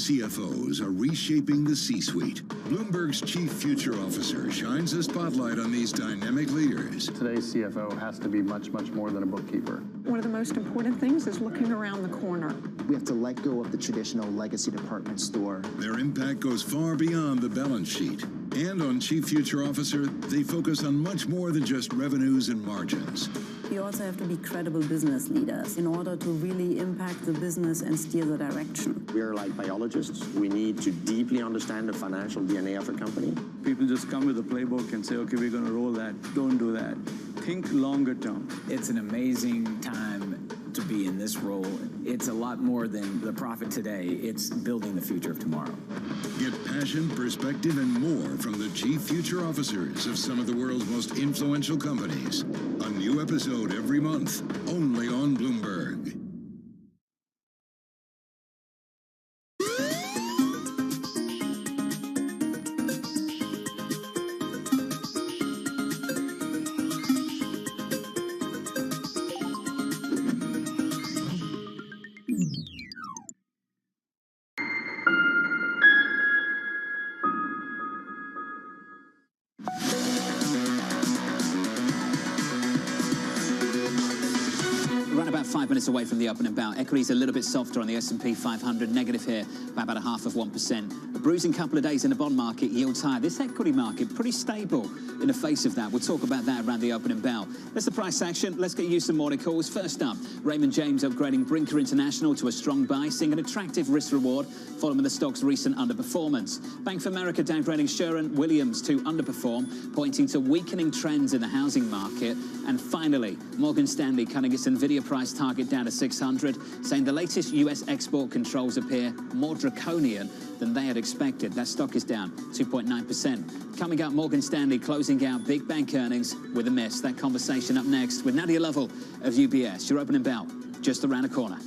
CFOs are reshaping the C-suite. Bloomberg's Chief Future Officer shines a spotlight on these dynamic leaders. Today's CFO has to be much, much more than a bookkeeper. One of the most important things is looking around the corner. We have to let go of the traditional legacy department store. Their impact goes far beyond the balance sheet. And on Chief Future Officer, they focus on much more than just revenues and margins. You also have to be credible business leaders in order to really impact the business and steer the direction. We're like biologists. We need to deeply understand the financial DNA of a company. People just come with a playbook and say, okay, we're going to roll that. Don't do that. Think longer term. It's an amazing time to be in this role. It's a lot more than the profit today. It's building the future of tomorrow. Get passion, perspective, and more from the Chief Future Officers of some of the world's most influential companies. A new episode every month, only on Bloomberg. About 5 minutes away from the opening bout. Equities a little bit softer on the S&P 500, negative here by about 0.5%. A bruising couple of days in the bond market, yields higher. This equity market pretty stable in the face of that. We'll talk about that around the opening bell. That's the price action. Let's get you some morning calls. First up, Raymond James upgrading Brinker International to a strong buy, seeing an attractive risk reward following the stock's recent underperformance. Bank of America downgrading Sherwin-Williams to underperform, pointing to weakening trends in the housing market. And finally, Morgan Stanley cutting its Nvidia price target down to 600, saying the latest US export controls appear more draconian than they had expected. That stock is down 2.9%. Coming up, Morgan Stanley closing out big bank earnings with a miss. That conversation up next with Nadia Lovell of UBS. Your opening bell just around the corner.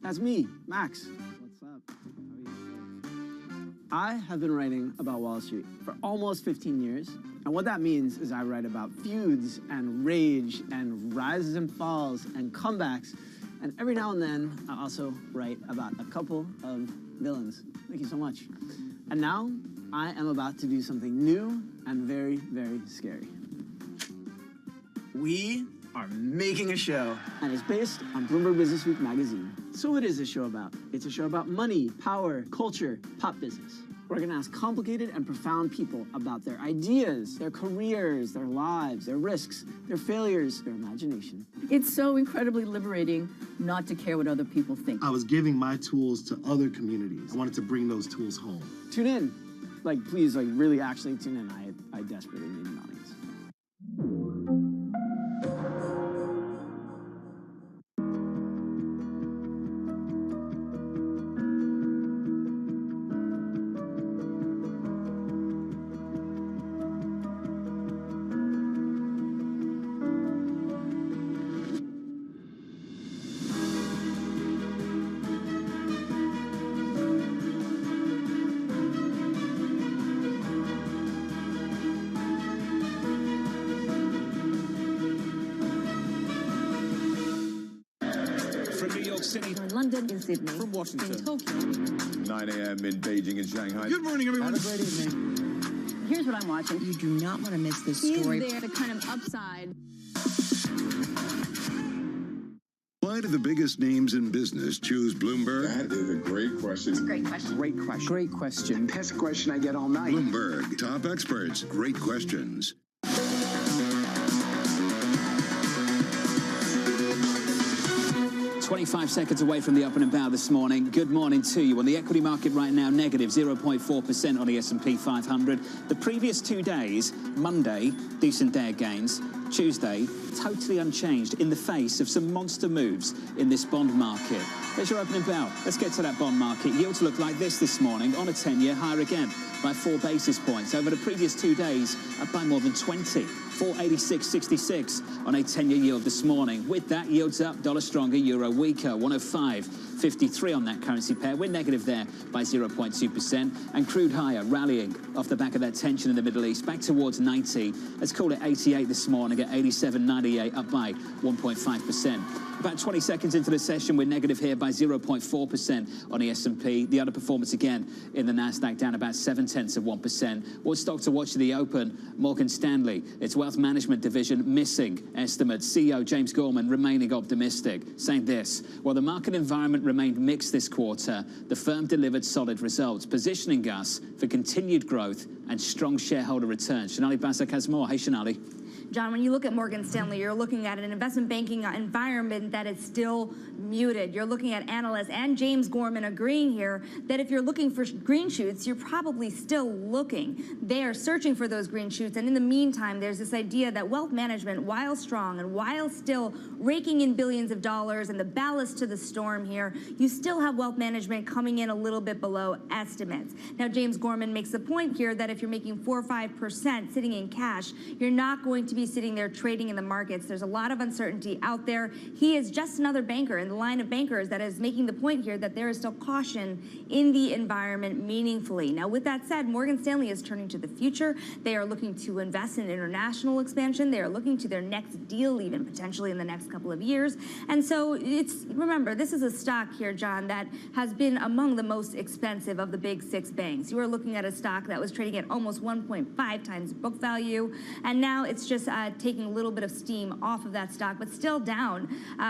That's me, Max. What's up? How are you? I have been writing about Wall Street for almost 15 years. And what that means is I write about feuds and rage and rises and falls and comebacks. And every now and then, I also write about a couple of villains. Thank you so much. And now, I am about to do something new and very, very scary. We are making a show, and it's based on Bloomberg Businessweek magazine. So what is this show about? It's a show about money, power, culture, pop business. We're gonna ask complicated and profound people about their ideas, their careers, their lives, their risks, their failures, their imagination. It's so incredibly liberating not to care what other people think. I was giving my tools to other communities. I wanted to bring those tools home. Tune in. Please, really actually tune in. I desperately need an audience. City, in London, in Sydney, from Washington, in Tokyo. 9 a.m. in Beijing and Shanghai. Good morning, everyone. Have a great evening. here's what I'm watching. You do not want to miss this He's story. there, the kind of upside. Why do the biggest names in business choose Bloomberg? That is a great question. It's a great question. Great question. Great question. Best question I get all night. Bloomberg, top experts, great questions. 25 seconds away from the open and bow this morning. Good morning to you. On the equity market right now, negative 0.4% on the S&P 500. The previous 2 days, Monday, decent day of gains. Tuesday, totally unchanged in the face of some monster moves in this bond market. There's your opening bell. Let's get to that bond market. Yields look like this morning on a 10-year, higher again by 4 basis points. Over the previous 2 days, up by more than 20. 486.66 on a 10-year yield this morning. With that, yields up, dollar stronger, euro weaker, 105.53 on that currency pair. We're negative there by 0.2%. And crude higher, rallying off the back of that tension in the Middle East, back towards 90. Let's call it 88 this morning at 87.98, up by 1.5%. About 20 seconds into the session, we're negative here by 0.4% on the S&P. The other performance again in the Nasdaq down about 0.7%. What stock to watch to the open? Morgan Stanley. Its wealth management division missing estimates. CEO James Gorman remaining optimistic, saying this: while the market environment remained mixed this quarter, the firm delivered solid results, positioning us for continued growth and strong shareholder returns. Shanali Basak has more. Hey, Shanali. John, when you look at Morgan Stanley, you're looking at an investment banking environment that is still muted. You're looking at analysts and James Gorman agreeing here that if you're looking for green shoots, you're probably still looking. They are searching for those green shoots. And in the meantime, there's this idea that wealth management, while strong and while still raking in billions of dollars and the ballast to the storm here, you still have wealth management coming in a little bit below estimates. Now, James Gorman makes the point here that if you're making 4 or 5% sitting in cash, you're not going to be sitting there trading in the markets. There's a lot of uncertainty out there. He is just another banker in the line of bankers that is making the point here that there is still caution in the environment meaningfully. Now, with that said, Morgan Stanley is turning to the future. They are looking to invest in international expansion. They are looking to their next deal, even potentially in the next couple of years. And so remember, this is a stock here, John, that has been among the most expensive of the big 6 banks. You are looking at a stock that was trading at almost 1.5 times book value, and now it's just taking a little bit of steam off of that stock, but still down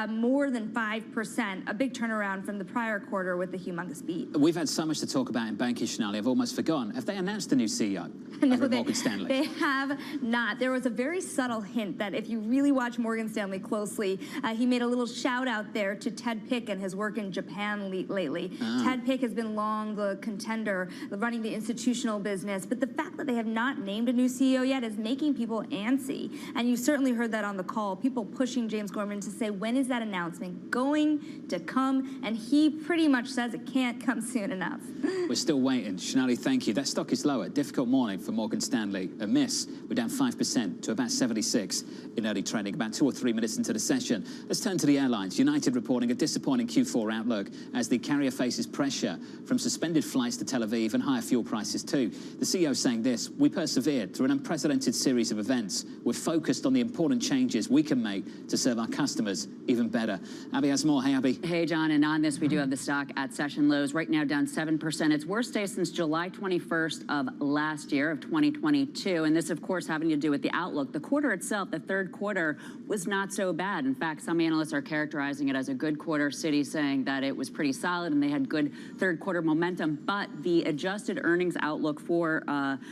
more than 5%, a big turnaround from the prior quarter with the humongous beat. We've had so much to talk about in banking, Shanali. I've almost forgotten. Have they announced a new CEO over at Morgan Stanley? They have not. There was a very subtle hint that if you really watch Morgan Stanley closely, he made a little shout out there to Ted Pick and his work in Japan lately. Ted Pick has been long the contender, running the institutional business, but the fact that they have not named a new CEO yet is making people antsy. And you certainly heard that on the call, people pushing James Gorman to say, when is that announcement going to come? And he pretty much says it can't come soon enough. We're still waiting. Shanali, thank you. That stock is lower. Difficult morning for Morgan Stanley. A miss. We're down 5% to about 76 in early trading, about 2 or 3 minutes into the session. Let's turn to the airlines. United reporting a disappointing Q4 outlook as the carrier faces pressure from suspended flights to Tel Aviv and higher fuel prices too. The CEO saying this: we persevered through an unprecedented series of events. We're focused on the important changes we can make to serve our customers even better. Abby has more. Hey, Abby. Hey, John. And on this, we do have the stock at session lows. Right now, down 7%. Its worst day since July 21st of last year, of 2022. And this, of course, having to do with the outlook. The quarter itself, the third quarter, was not so bad. In fact, some analysts are characterizing it as a good quarter. Citi saying that it was pretty solid and they had good third quarter momentum. But the adjusted earnings outlook for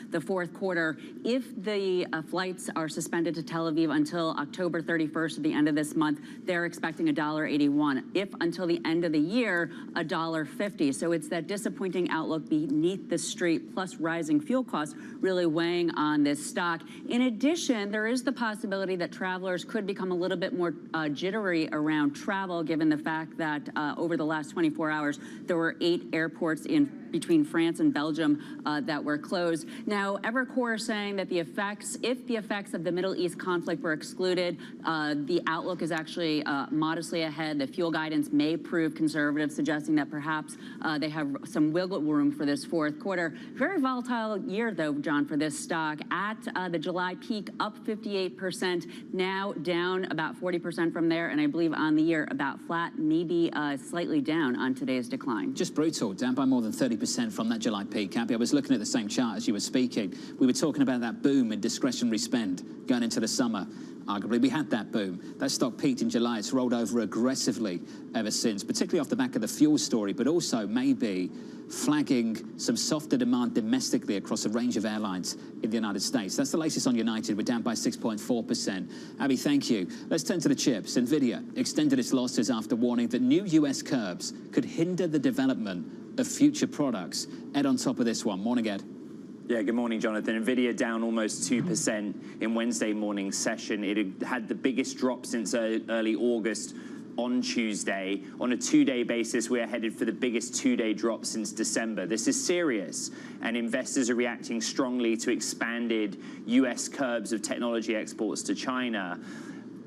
the fourth quarter, if the flights are suspended to Tel Aviv until October 31st, at the end of this month, they're expecting $1.81. If until the end of the year, $1.50. So it's that disappointing outlook beneath the street, plus rising fuel costs, really weighing on this stock. In addition, there is the possibility that travelers could become a little bit more jittery around travel, given the fact that over the last 24 hours, there were 8 airports between France and Belgium that were closed. Now, Evercore saying that if the effects of the Middle East conflict were excluded, the outlook is actually modestly ahead. The fuel guidance may prove conservative, suggesting that perhaps they have some wiggle room for this fourth quarter. Very volatile year, though, John, for this stock. At the July peak, up 58%, now down about 40% from there, and I believe on the year about flat, maybe slightly down on today's decline. Just brutal, down by more than 30%. 8% from that July peak. Abby, I was looking at the same chart as you were speaking. We were talking about that boom in discretionary spend going into the summer. Arguably, we had that boom. That stock peaked in July. It's rolled over aggressively ever since, particularly off the back of the fuel story, but also maybe flagging some softer demand domestically across a range of airlines in the United States. That's the latest on United. We're down by 6.4%. Abby, thank you. Let's turn to the chips. NVIDIA extended its losses after warning that new US curbs could hinder the development of future products. Ed on top of this one. Morning, Ed. Yeah, good morning, Jonathan. NVIDIA down almost 2% in Wednesday morning's session. It had the biggest drop since early August on Tuesday. On a two-day basis, we are headed for the biggest two-day drop since December. This is serious, and investors are reacting strongly to expanded US curbs of technology exports to China.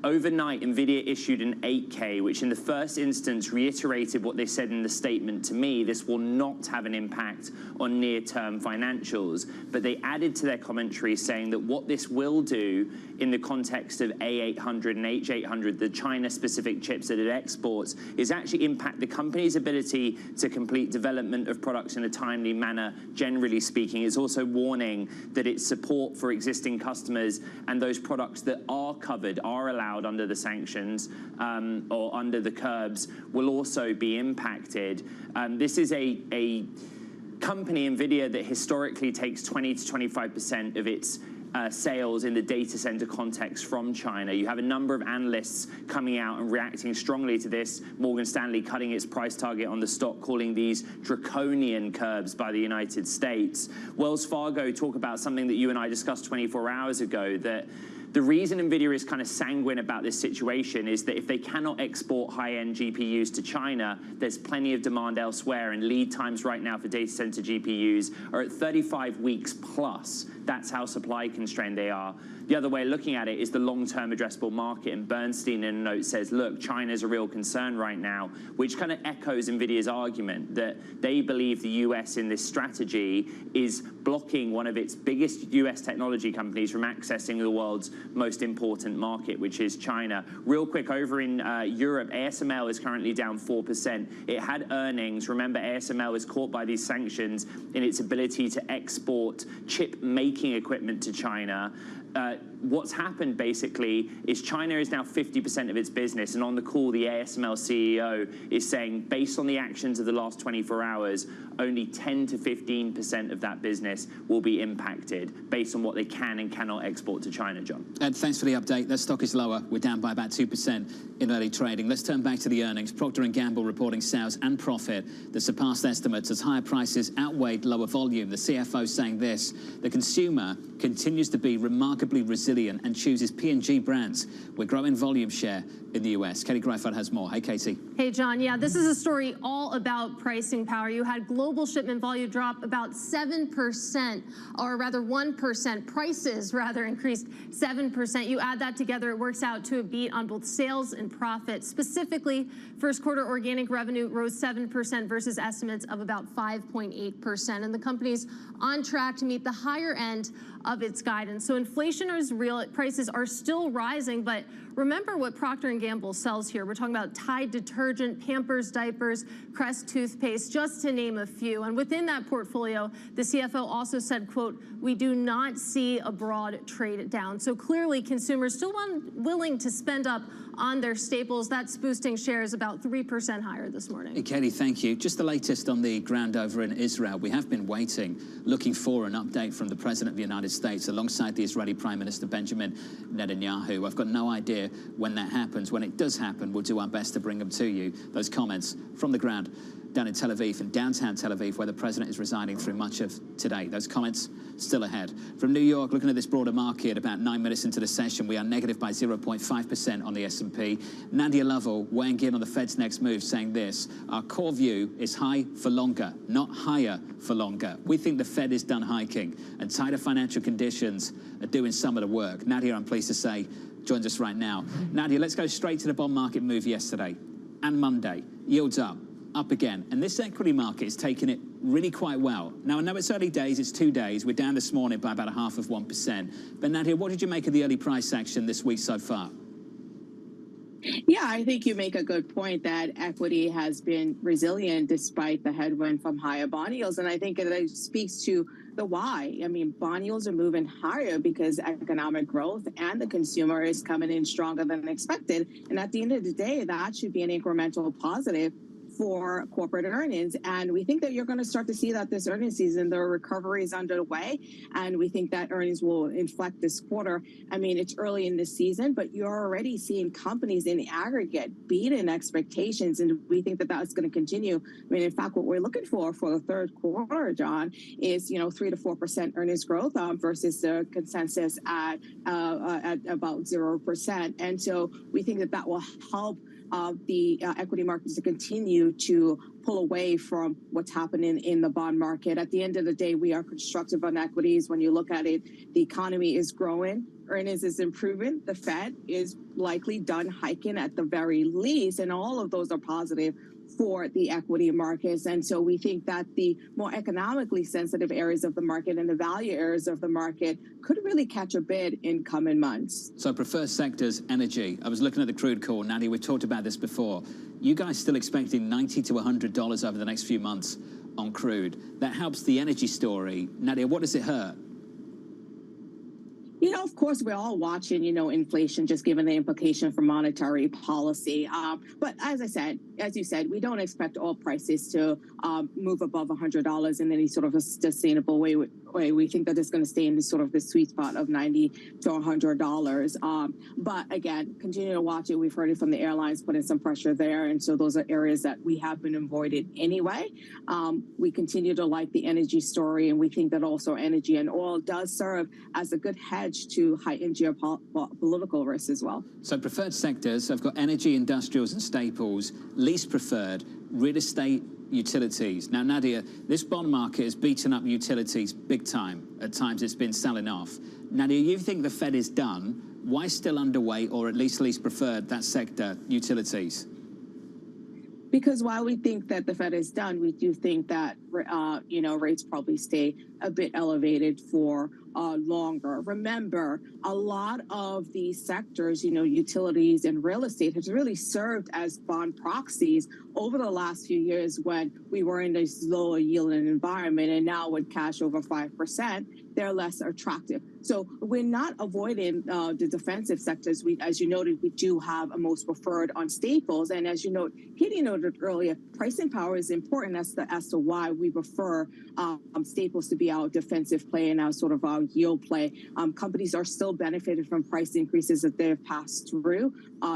Overnight, NVIDIA issued an 8K, which in the first instance reiterated what they said in the statement to me. This will not have an impact on near-term financials. But they added to their commentary saying that what this will do in the context of A800 and H800, the China-specific chips that it exports, is actually impact the company's ability to complete development of products in a timely manner, generally speaking. It's also warning that its support for existing customers and those products that are covered, are allowed under the sanctions or under the curbs, will also be impacted. This is a company, NVIDIA, that historically takes 20 to 25% of its sales in the data center context from China. You have a number of analysts coming out and reacting strongly to this. Morgan Stanley cutting its price target on the stock, calling these draconian curbs by the United States. Wells Fargo talk about something that you and I discussed 24 hours ago, that the reason NVIDIA is kind of sanguine about this situation is that if they cannot export high-end GPUs to China, there's plenty of demand elsewhere, and lead times right now for data center GPUs are at 35 weeks plus. That's how supply constrained they are. The other way of looking at it is the long-term addressable market, and Bernstein in a note says, look, China's a real concern right now, which kind of echoes NVIDIA's argument that they believe the US in this strategy is blocking one of its biggest US technology companies from accessing the world's most important market, which is China. Real quick, over in Europe, ASML is currently down 4%. It had earnings. Remember, ASML was caught by these sanctions in its ability to export chip-making equipment to China. What's happened basically is China is now 50% of its business, and on the call the ASML CEO is saying, based on the actions of the last 24 hours, only 10 to 15% of that business will be impacted based on what they can and cannot export to China, John. Ed, thanks for the update. That stock is lower. We're down by about 2% in early trading. Let's turn back to the earnings. Procter & Gamble reporting sales and profit that surpassed estimates as higher prices outweighed lower volume. The CFO saying this: the consumer continues to be remarkably resilient and chooses P&G brands. We're growing volume share in the US. Katie Greifeld has more. Hey, Katie. Hey, John. Yeah, this is a story all about pricing power. You had global shipment volume drop about 7%, or rather 1%. Prices, rather, increased 7%. You add that together, it works out to a beat on both sales and profit. Specifically, first quarter organic revenue rose 7% versus estimates of about 5.8%. And the company's on track to meet the higher end of its guidance. So inflation is real. Prices are still rising, but remember what Procter & Gamble sells here. We're talking about Tide detergent, Pampers diapers, Crest toothpaste, just to name a few. And within that portfolio, the CFO also said, quote, we do not see a broad trade down. So clearly consumers still willing to spend up on their staples. That's boosting shares about 3% higher this morning. Hey, Katie, thank you. Just the latest on the ground over in Israel. We have been waiting, looking for an update from the President of the United States alongside the Israeli Prime Minister Benjamin Netanyahu. I've got no idea when that happens. When it does happen, we'll do our best to bring them to you. Those comments from the ground down in Tel Aviv, in downtown Tel Aviv, where the president is residing through much of today. Those comments still ahead. From New York, looking at this broader market, about 9 minutes into the session, we are negative by 0.5% on the S&P. Nadia Lovell weighing in on the Fed's next move, saying this: our core view is high for longer, not higher for longer. We think the Fed is done hiking, and tighter financial conditions are doing some of the work. Nadia, I'm pleased to say, joins us right now. Nadia, let's go straight to the bond market move yesterday and Monday. Yields up again. And this equity market is taking it really quite well. Now, I know it's early days, it's 2 days. We're down this morning by about 0.5%. But Nadia, what did you make of the early price action this week so far? Yeah, I think you make a good point that equity has been resilient despite the headwind from higher bond yields. And I think it speaks to the why. I mean, bond yields are moving higher because economic growth and the consumer is coming in stronger than expected. And at the end of the day, that should be an incremental positive for corporate earnings. And we think that you're going to start to see that this earnings season, the recovery is underway. And we think that earnings will inflect this quarter. I mean, it's early in the season, but you're already seeing companies in the aggregate beating expectations. And we think that that's going to continue. I mean, in fact, what we're looking for the third quarter, John, is, 3 to 4% earnings growth versus the consensus at about 0%. And so we think that that will help the equity markets to continue to pull away from what's happening in the bond market. At the end of the day, we are constructive on equities. When you look at it, the economy is growing, earnings is improving, the Fed is likely done hiking at the very least, and all of those are positive for the equity markets. And so we think that the more economically sensitive areas of the market and the value areas of the market could really catch a bid in coming months. So preferred sectors, energy. I was looking at the crude call. Nadia, we've talked about this before. You guys still expecting $90 to $100 over the next few months on crude. That helps the energy story. Nadia, what does it hurt? Of course, we're all watching, inflation, just given the implication for monetary policy. But as you said, we don't expect oil prices to move above $100 in any sort of a sustainable way. We think that it's going to stay in the sweet spot of $90 to $100. But again, continue to watch it. We've heard it from the airlines, putting some pressure there. And so those are areas that we have been avoided anyway. We continue to like the energy story, and we think that also energy and oil does serve as a good hedge to heighten geopolitical risks as well. So preferred sectors, I've got energy, industrials and staples. Least preferred, real estate, utilities. Now, Nadia, this bond market has beaten up utilities big time. At times it's been selling off. Nadia, you think the Fed is done? Why still underweight, or at least preferred, that sector, utilities? Because while we think that the Fed is done, we do think that, rates probably stay a bit elevated for longer. Remember, a lot of these sectors, utilities and real estate, has really served as bond proxies over the last few years when we were in this lower yielding environment. And now with cash over 5%, they're less attractive. So we're not avoiding the defensive sectors. As you noted, we do have a most preferred on staples. And as you note, Katie noted earlier, pricing power is important as to why we prefer staples to be our defensive play and our yield play. Companies are still benefiting from price increases that they've passed through.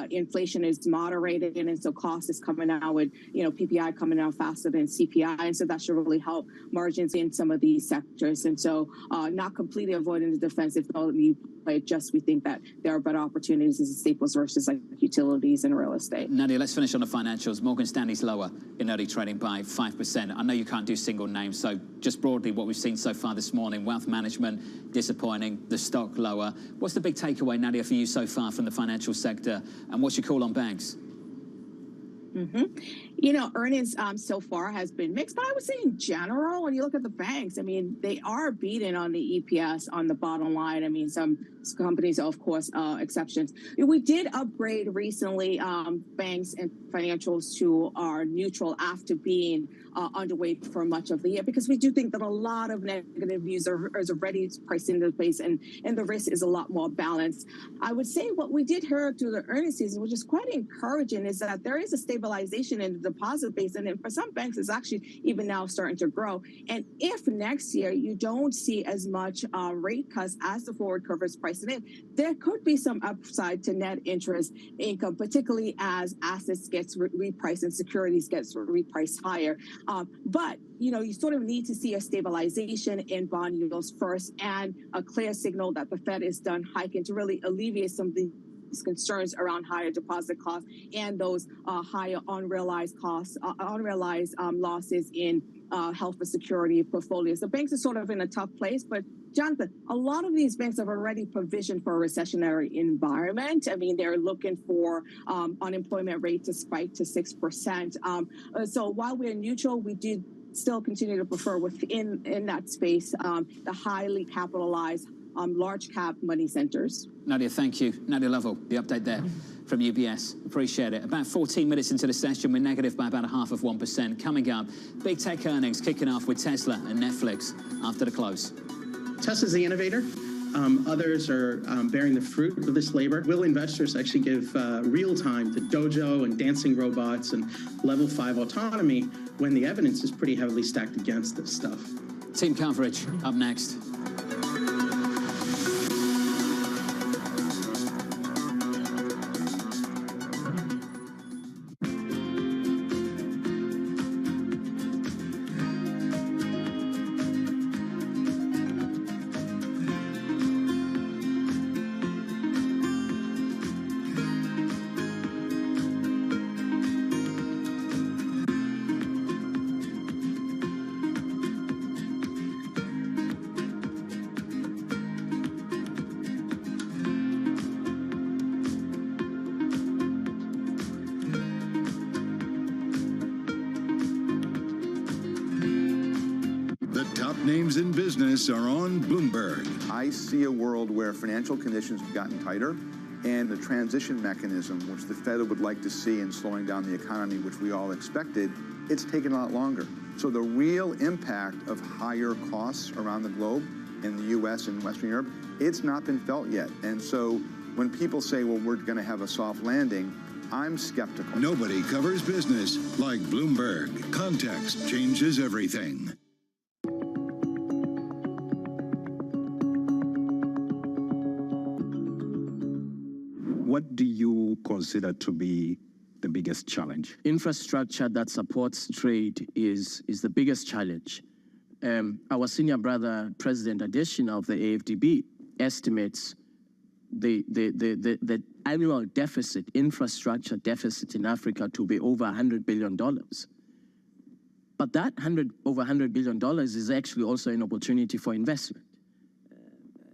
Inflation is moderated, and so cost is coming out with, PPI coming out faster than CPI. And so that should really help margins in some of these sectors. And so not completely avoiding the defensive play, just we think that there are better opportunities as staples versus like utilities and real estate. Nadia, let's finish on the financials. Morgan Stanley's lower in early trading by 5%. I know you can't do single names, so just broadly what we've seen so far this morning, wealth management, disappointing, the stock lower. What's the big takeaway, Nadia, for you so far from the financial sector, and what's your call on banks? Earnings so far has been mixed, but I would say in general, when you look at the banks, they are beating on the EPS on the bottom line. Some companies, of course, exceptions. We did upgrade recently banks and financials to our neutral after being underweight for much of the year, because we do think that a lot of negative news are already priced into place, and the risk is a lot more balanced. I would say what we did hear through the earnings season, which is quite encouraging, is that there is a stabilization in the deposit base, and then for some banks, it's actually even now starting to grow. And if next year you don't see as much rate cuts as the forward curve is pricing in, there could be some upside to net interest income, particularly as assets gets repriced and securities gets repriced higher. But you sort of need to see a stabilization in bond yields first, and a clear signal that the Fed is done hiking to really alleviate some of the concerns around higher deposit costs and those higher unrealized costs, unrealized losses in health and security portfolios. The banks are sort of in a tough place, but Jonathan, a lot of these banks have already provisioned for a recessionary environment. They're looking for unemployment rate to spike to 6%. So while we're neutral, we do still continue to prefer within that space the highly capitalized, large cap money centers. Nadia, thank you. Nadia Lovell, the update there from UBS. Appreciate it. About 14 minutes into the session, we're negative by about 0.5%. Coming up, big tech earnings kicking off with Tesla and Netflix after the close. Tesla's the innovator. Others are bearing the fruit of this labor. Will investors actually give real time to Dojo and dancing robots and level 5 autonomy when the evidence is pretty heavily stacked against this stuff? Team coverage up next. Names in business are on Bloomberg. I see a world where financial conditions have gotten tighter, and the transition mechanism, which the Fed would like to see in slowing down the economy, which we all expected, it's taken a lot longer. So the real impact of higher costs around the globe, in the U.S. and Western Europe, it's not been felt yet. And so when people say, well, we're going to have a soft landing, I'm skeptical. Nobody covers business like Bloomberg. Context changes everything. What do you consider to be the biggest challenge? Infrastructure that supports trade is the biggest challenge. Our senior brother, President Adesina of the AFDB, estimates the annual deficit, infrastructure deficit in Africa to be over $100 billion. But that over $100 billion is actually also an opportunity for investment.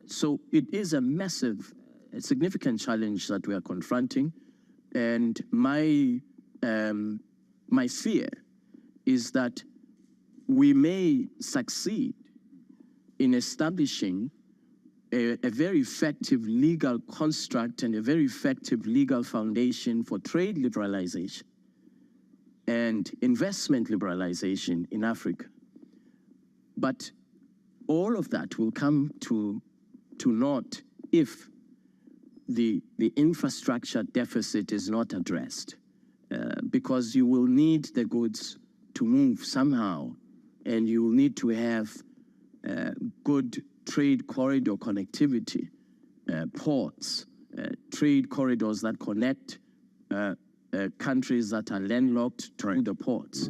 So it is a massive, a significant challenge that we are confronting, and my fear is that we may succeed in establishing a very effective legal construct and a very effective legal foundation for trade liberalization and investment liberalization in Africa. But all of that will come to naught if the infrastructure deficit is not addressed, because you will need the goods to move somehow, and you will need to have good trade corridor connectivity, ports, trade corridors that connect countries that are landlocked to the ports.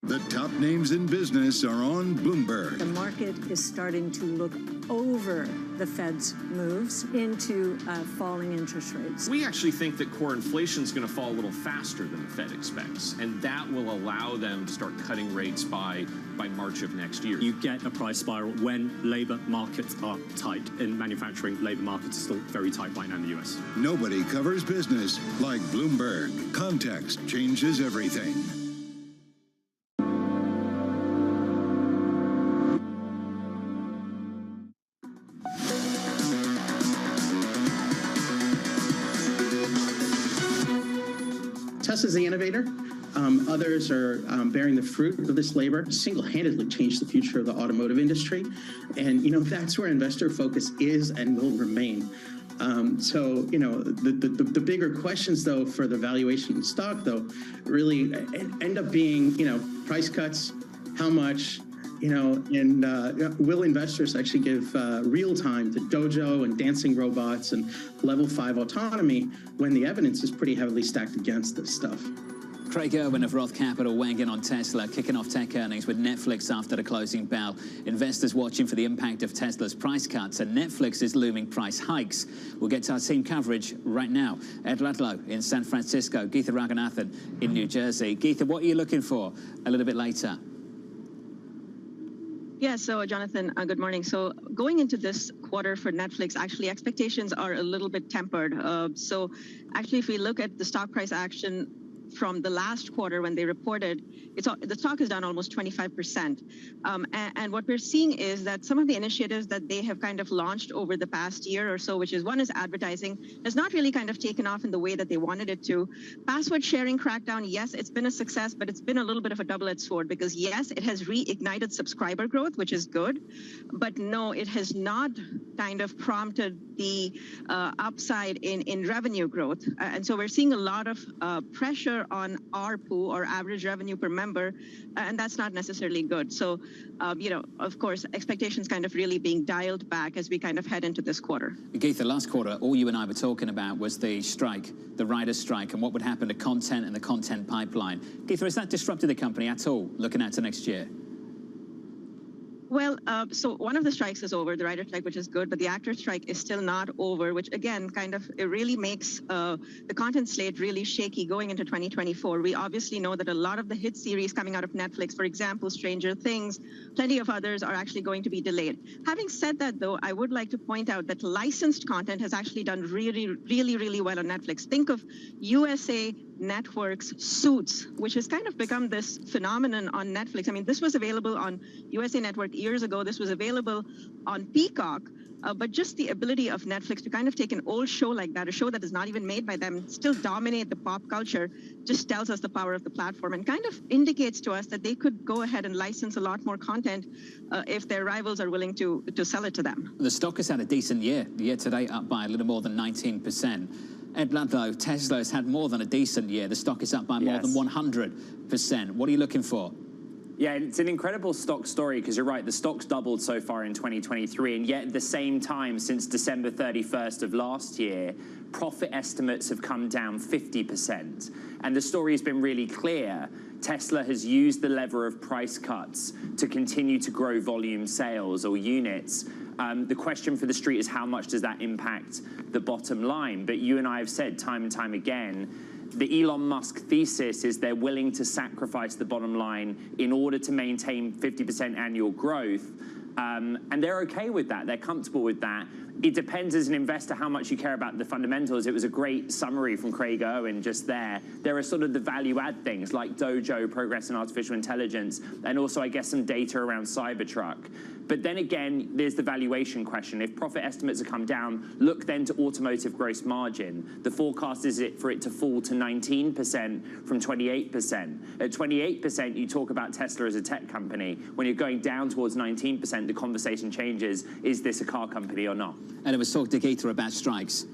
The top names in business are on Bloomberg. The market is starting to look over the Fed's moves into falling interest rates. We actually think that core inflation is going to fall a little faster than the Fed expects, and that will allow them to start cutting rates by March of next year. You get a price spiral when labor markets are tight, and manufacturing labor markets are still very tight right now in the US. Nobody covers business like Bloomberg. Context changes everything. Tesla's the innovator. Others are bearing the fruit of this labor. Single-handedly changed the future of the automotive industry. And, that's where investor focus is and will remain. So, the bigger questions, though, for the valuation of the stock, though, really end up being, price cuts, how much, and will investors actually give real time to Dojo and dancing robots and level 5 autonomy when the evidence is pretty heavily stacked against this stuff? Craig Irwin of Roth Capital weighing in on Tesla, kicking off tech earnings with Netflix after the closing bell. Investors watching for the impact of Tesla's price cuts and Netflix's looming price hikes. We'll get to our team coverage right now. Ed Ludlow in San Francisco, Geetha Raghunathan in New Jersey. Geetha, what are you looking for a little bit later? Yeah, so Jonathan, good morning. So going into this quarter for Netflix, actually expectations are a little bit tempered. So actually, if we look at the stock price action from the last quarter when they reported, the stock is down almost 25%. And what we're seeing is that some of the initiatives that they have kind of launched over the past year or so, which is one is advertising, has not really kind of taken off in the way that they wanted it to. Password sharing crackdown, yes, it's been a success, but it's been a little bit of a double-edged sword because yes, it has reignited subscriber growth, which is good, but no, it has not kind of prompted the upside in revenue growth. And so we're seeing a lot of pressure on ARPU, or average revenue per member, and that's not necessarily good. So, of course, expectations kind of really being dialed back as we kind of head into this quarter. Geetha, last quarter, all you and I were talking about was the strike, the writer's strike, and what would happen to content and the content pipeline. Geetha, has that disrupted the company at all, looking out to next year? Well, so one of the strikes is over, the writer strike, which is good, but the actor strike is still not over, which again, kind of, it really makes the content slate really shaky going into 2024. We obviously know that a lot of the hit series coming out of Netflix, for example, Stranger Things, plenty of others are actually going to be delayed. Having said that, though, I would like to point out that licensed content has actually done really well on Netflix. Think of USA Network's Suits, which has kind of become this phenomenon on Netflix. I mean, this was available on USA Network years ago. This was available on Peacock, but just the ability of Netflix to kind of take an old show like that, a show that is not even made by them, still dominate the pop culture, just tells us the power of the platform and kind of indicates to us that they could go ahead and license a lot more content if their rivals are willing to sell it to them. The stock has had a decent year. The year today up by a little more than 19%. Ed Ludlow, Tesla has had more than a decent year. The stock is up by more than 100%. What are you looking for? Yeah, it's an incredible stock story because you're right, the stock's doubled so far in 2023, and yet at the same time, since December 31st of last year, profit estimates have come down 50%. And the story has been really clear. Tesla has used the lever of price cuts to continue to grow volume sales or units. The question for the street is how much does that impact the bottom line? But you and I have said time and time again, the Elon Musk thesis is they're willing to sacrifice the bottom line in order to maintain 50% annual growth. And they're okay with that. They're comfortable with that. It depends as an investor how much you care about the fundamentals. It was a great summary from Craig Owen just there. There are sort of the value add things like Dojo, progress in artificial intelligence, and also I guess some data around Cybertruck. But then again, there's the valuation question. If profit estimates have come down, look then to automotive gross margin. The forecast is for it to fall to 19% from 28%. At 28%, you talk about Tesla as a tech company. When you're going down towards 19%, the conversation changes. Is this a car company or not? And it was talked to Geetha about strikes.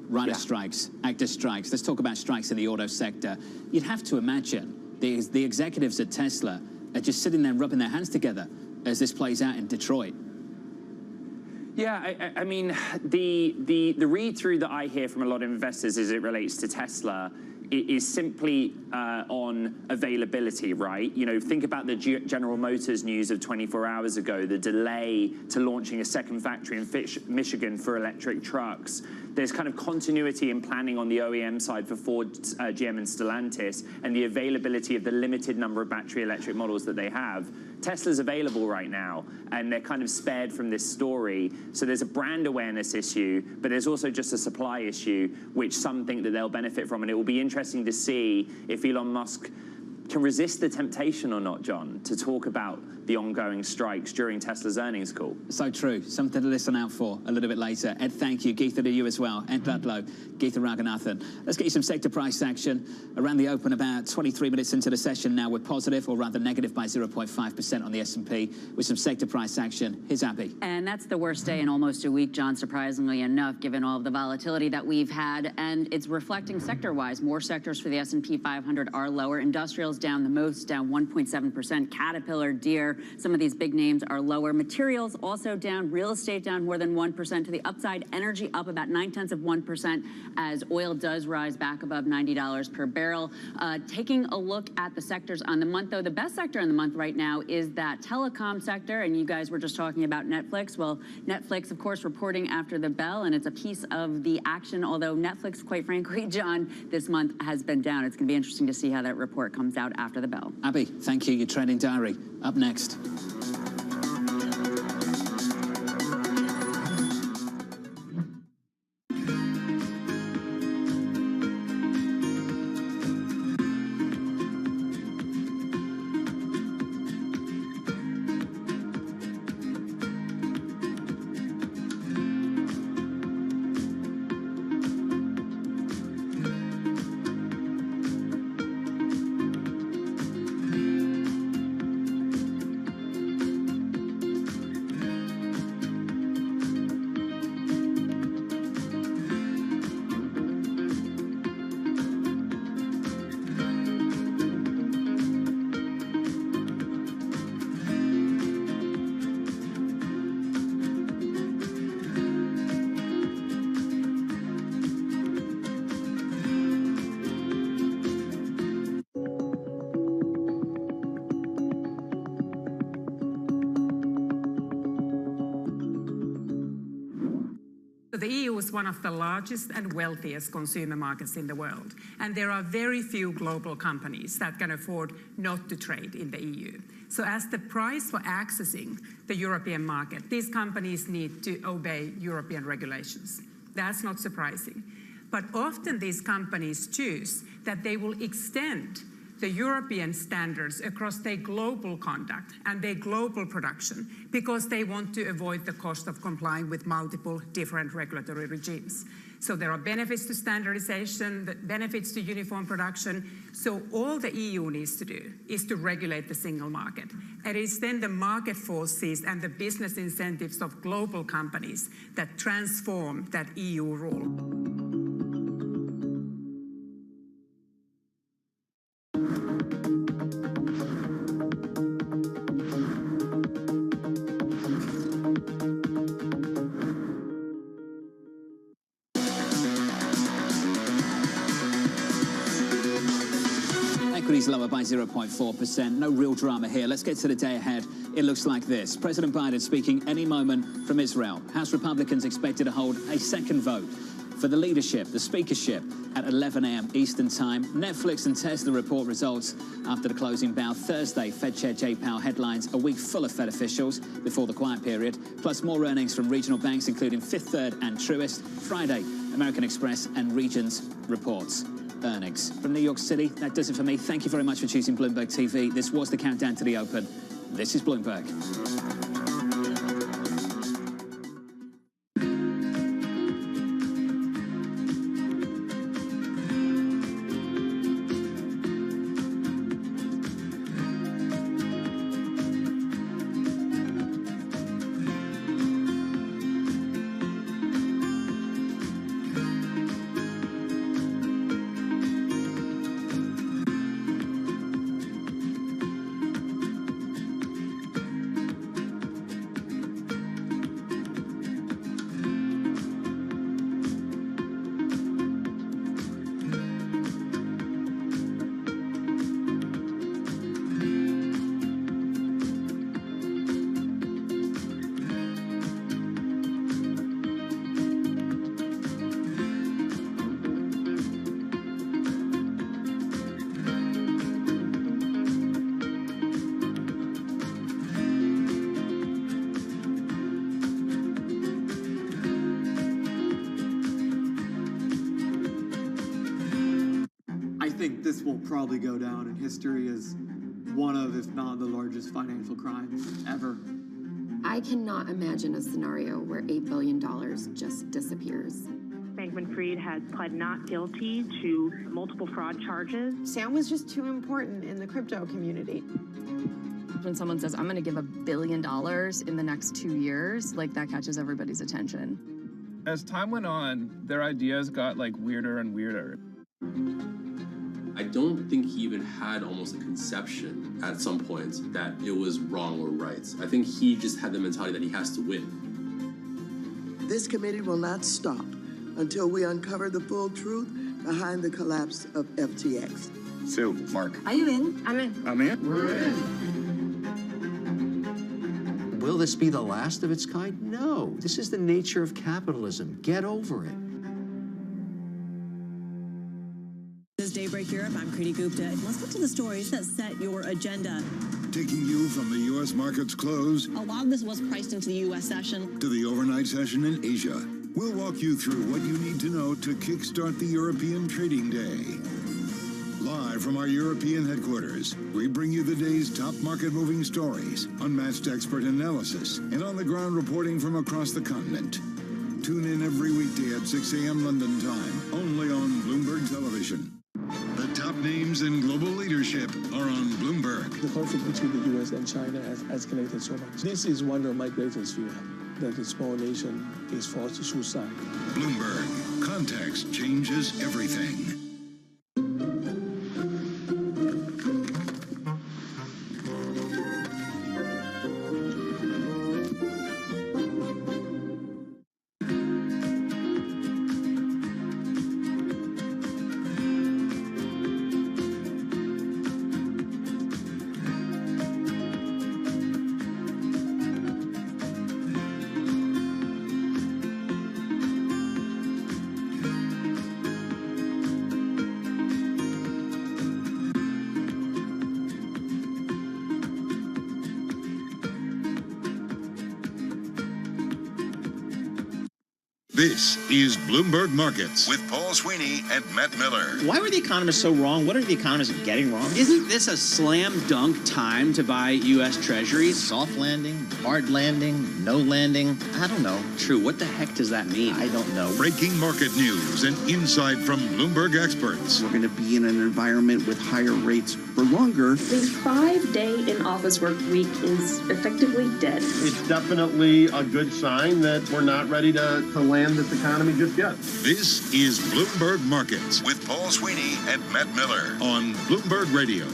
Writer strikes, actor strikes. Let's talk about strikes in the auto sector. You'd have to imagine the executives at Tesla are just sitting there rubbing their hands together as this plays out in Detroit. Yeah, I mean, the read-through that I hear from a lot of investors as it relates to Tesla is simply on availability, right? You know, think about the General Motors news of 24 hours ago, the delay to launching a second factory in Michigan for electric trucks. There's kind of continuity in planning on the OEM side for Ford, GM, and Stellantis, and the availability of the limited number of battery electric models that they have. Tesla's available right now, and they're kind of spared from this story. So there's a brand awareness issue, but there's also just a supply issue, which some think that they'll benefit from. And it will be interesting to see if Elon Musk can resist the temptation or not, John, to talk about the ongoing strikes during Tesla's earnings call. So true. Something to listen out for a little bit later. Ed, thank you. Geetha, to you as well. Ed Ludlow, Geetha Raghunathan. Let's get you some sector price action. Around the open, about 23 minutes into the session now, we're positive, or rather negative by 0.5% on the S&P with some sector price action. Here's Abby. And that's the worst day in almost a week, John, surprisingly enough, given all of the volatility that we've had. And it's reflecting sector-wise. More sectors for the S&P 500 are lower. Industrials down the most, down 1.7%. Caterpillar, Deere, some of these big names are lower. Materials also down. Real estate down more than 1% to the upside. Energy up about 0.9% as oil does rise back above $90 per barrel. Taking a look at the sectors on the month, though, the best sector in the month right now is that telecom sector. And you guys were just talking about Netflix. Well, Netflix, of course, reporting after the bell, and it's a piece of the action. Although Netflix, quite frankly, John, this month has been down. It's going to be interesting to see how that report comes out after the bell. Abby, thank you. Your trading diary up next. The EU is one of the largest and wealthiest consumer markets in the world, and there are very few global companies that can afford not to trade in the EU. So as the price for accessing the European market, these companies need to obey European regulations. That's not surprising. But often these companies choose that they will extend the European standards across their global conduct and their global production because they want to avoid the cost of complying with multiple different regulatory regimes. So there are benefits to standardization, benefits to uniform production. So all the EU needs to do is to regulate the single market. And it's then the market forces and the business incentives of global companies that transform that EU rule. Equities lower by 0.4%. No real drama here. Let's get to the day ahead. It looks like this. President Biden speaking any moment from Israel. House Republicans expected to hold a second vote for the leadership, the speakership, at 11 a.m. Eastern Time. Netflix and Tesla report results after the closing bell Thursday. Fed Chair Jay Powell headlines a week full of Fed officials before the quiet period, plus more earnings from regional banks, including Fifth Third and Truist. Friday, American Express and Regions reports earnings. From New York City, that does it for me. Thank you very much for choosing Bloomberg TV. This was the countdown to the open. This is Bloomberg. This will probably go down in history as one of, if not the largest financial crimes ever. I cannot imagine a scenario where $8 billion just disappears. Bankman-Fried has pled not guilty to multiple fraud charges. Sam was just too important in the crypto community. When someone says, I'm going to give $1 billion in the next 2 years, like that catches everybody's attention. As time went on, their ideas got like weirder and weirder. I don't think he even had almost a conception at some point that it was wrong or right. I think he just had the mentality that he has to win. This committee will not stop until we uncover the full truth behind the collapse of FTX. Sue, Mark. Are you in? I'm in. I'm in. We're in. Will this be the last of its kind? No. This is the nature of capitalism. Get over it. This is Daybreak Europe. I'm Kriti Gupta. Let's get to the stories that set your agenda. Taking you from the U.S. market's close. A lot of this was priced into the U.S. session. To the overnight session in Asia. We'll walk you through what you need to know to kickstart the European trading day. Live from our European headquarters, we bring you the day's top market-moving stories, unmatched expert analysis, and on-the-ground reporting from across the continent. Tune in every weekday at 6 a.m. London time, only on Bloomberg Television. The top names in global leadership are on Bloomberg. The conflict between the U.S. and China has escalated so much. This is one of my greatest fears, that the small nation is forced to choose sides. Bloomberg. Context changes everything. This is Bloomberg Markets with Paul Sweeney and Matt Miller. Why were the economists so wrong? What are the economists getting wrong? Isn't this a slam dunk time to buy U.S. Treasuries? Soft landing, hard landing, no landing. I don't know. True. What the heck does that mean? I don't know. Breaking market news and insight from Bloomberg experts. We're going to be in an environment with higher rates for longer. The 5-day in-office work week is effectively dead. It's definitely a good sign that we're not ready to land this economy just yet. This is Bloomberg Markets with Paul Sweeney and Matt Miller on Bloomberg Radio.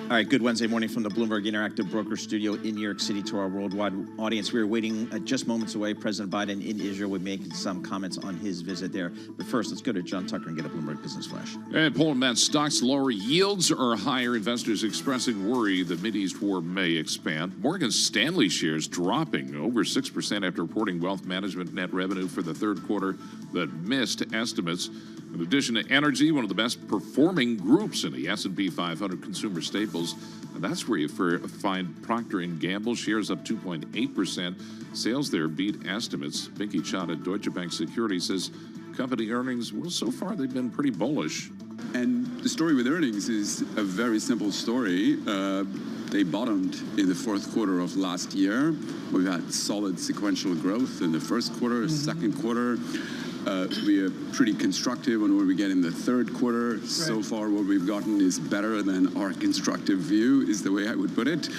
All right, good Wednesday morning from the Bloomberg Interactive Broker Studio in New York City to our worldwide audience. We are waiting just moments away. President Biden in Israel will make some comments on his visit there. But first, let's go to John Tucker and get a Bloomberg Business Flash. And Paul and Matt, stocks lower, yields are higher. Investors expressing worry the Mideast war may expand. Morgan Stanley shares dropping over 6% after reporting wealth management net revenue for the third quarter that missed estimates. In addition to energy, one of the best performing groups in the S&P 500 consumer staples. And that's where you find Procter & Gamble shares up 2.8%. Sales there beat estimates. Binky Chad at Deutsche Bank Securities says company earnings, well, so far they've been pretty bullish. And the story with earnings is a very simple story. They bottomed in the fourth quarter of last year. We've had solid sequential growth in the first quarter, second quarter. We are pretty constructive on what we get in the third quarter. Right. So far, what we've gotten is better than our constructive view, is the way I would put it.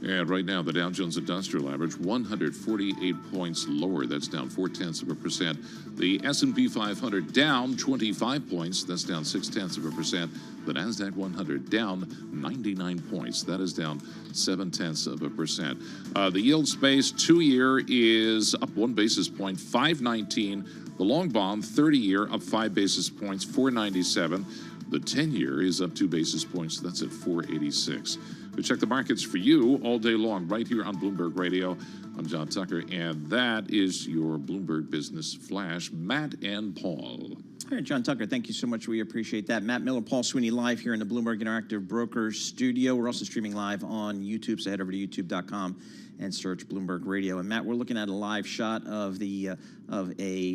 And right now, the Dow Jones Industrial Average, 148 points lower. That's down 0.4%. The S&P 500 down 25 points. That's down 0.6%. The NASDAQ 100 down 99 points. That is down 0.7%. The yield space, 2-year is up 1 basis point, 519. The long bond, 30-year, up 5 basis points, 497. The 10-year is up 2 basis points. That's at 486. We check the markets for you all day long right here on Bloomberg Radio. I'm John Tucker, and that is your Bloomberg Business Flash. Matt and Paul. All right, John Tucker, thank you so much. We appreciate that. Matt Miller, Paul Sweeney live here in the Bloomberg Interactive Broker Studio. We're also streaming live on YouTube, so head over to youtube.com and search Bloomberg Radio. And Matt, we're looking at a live shot of a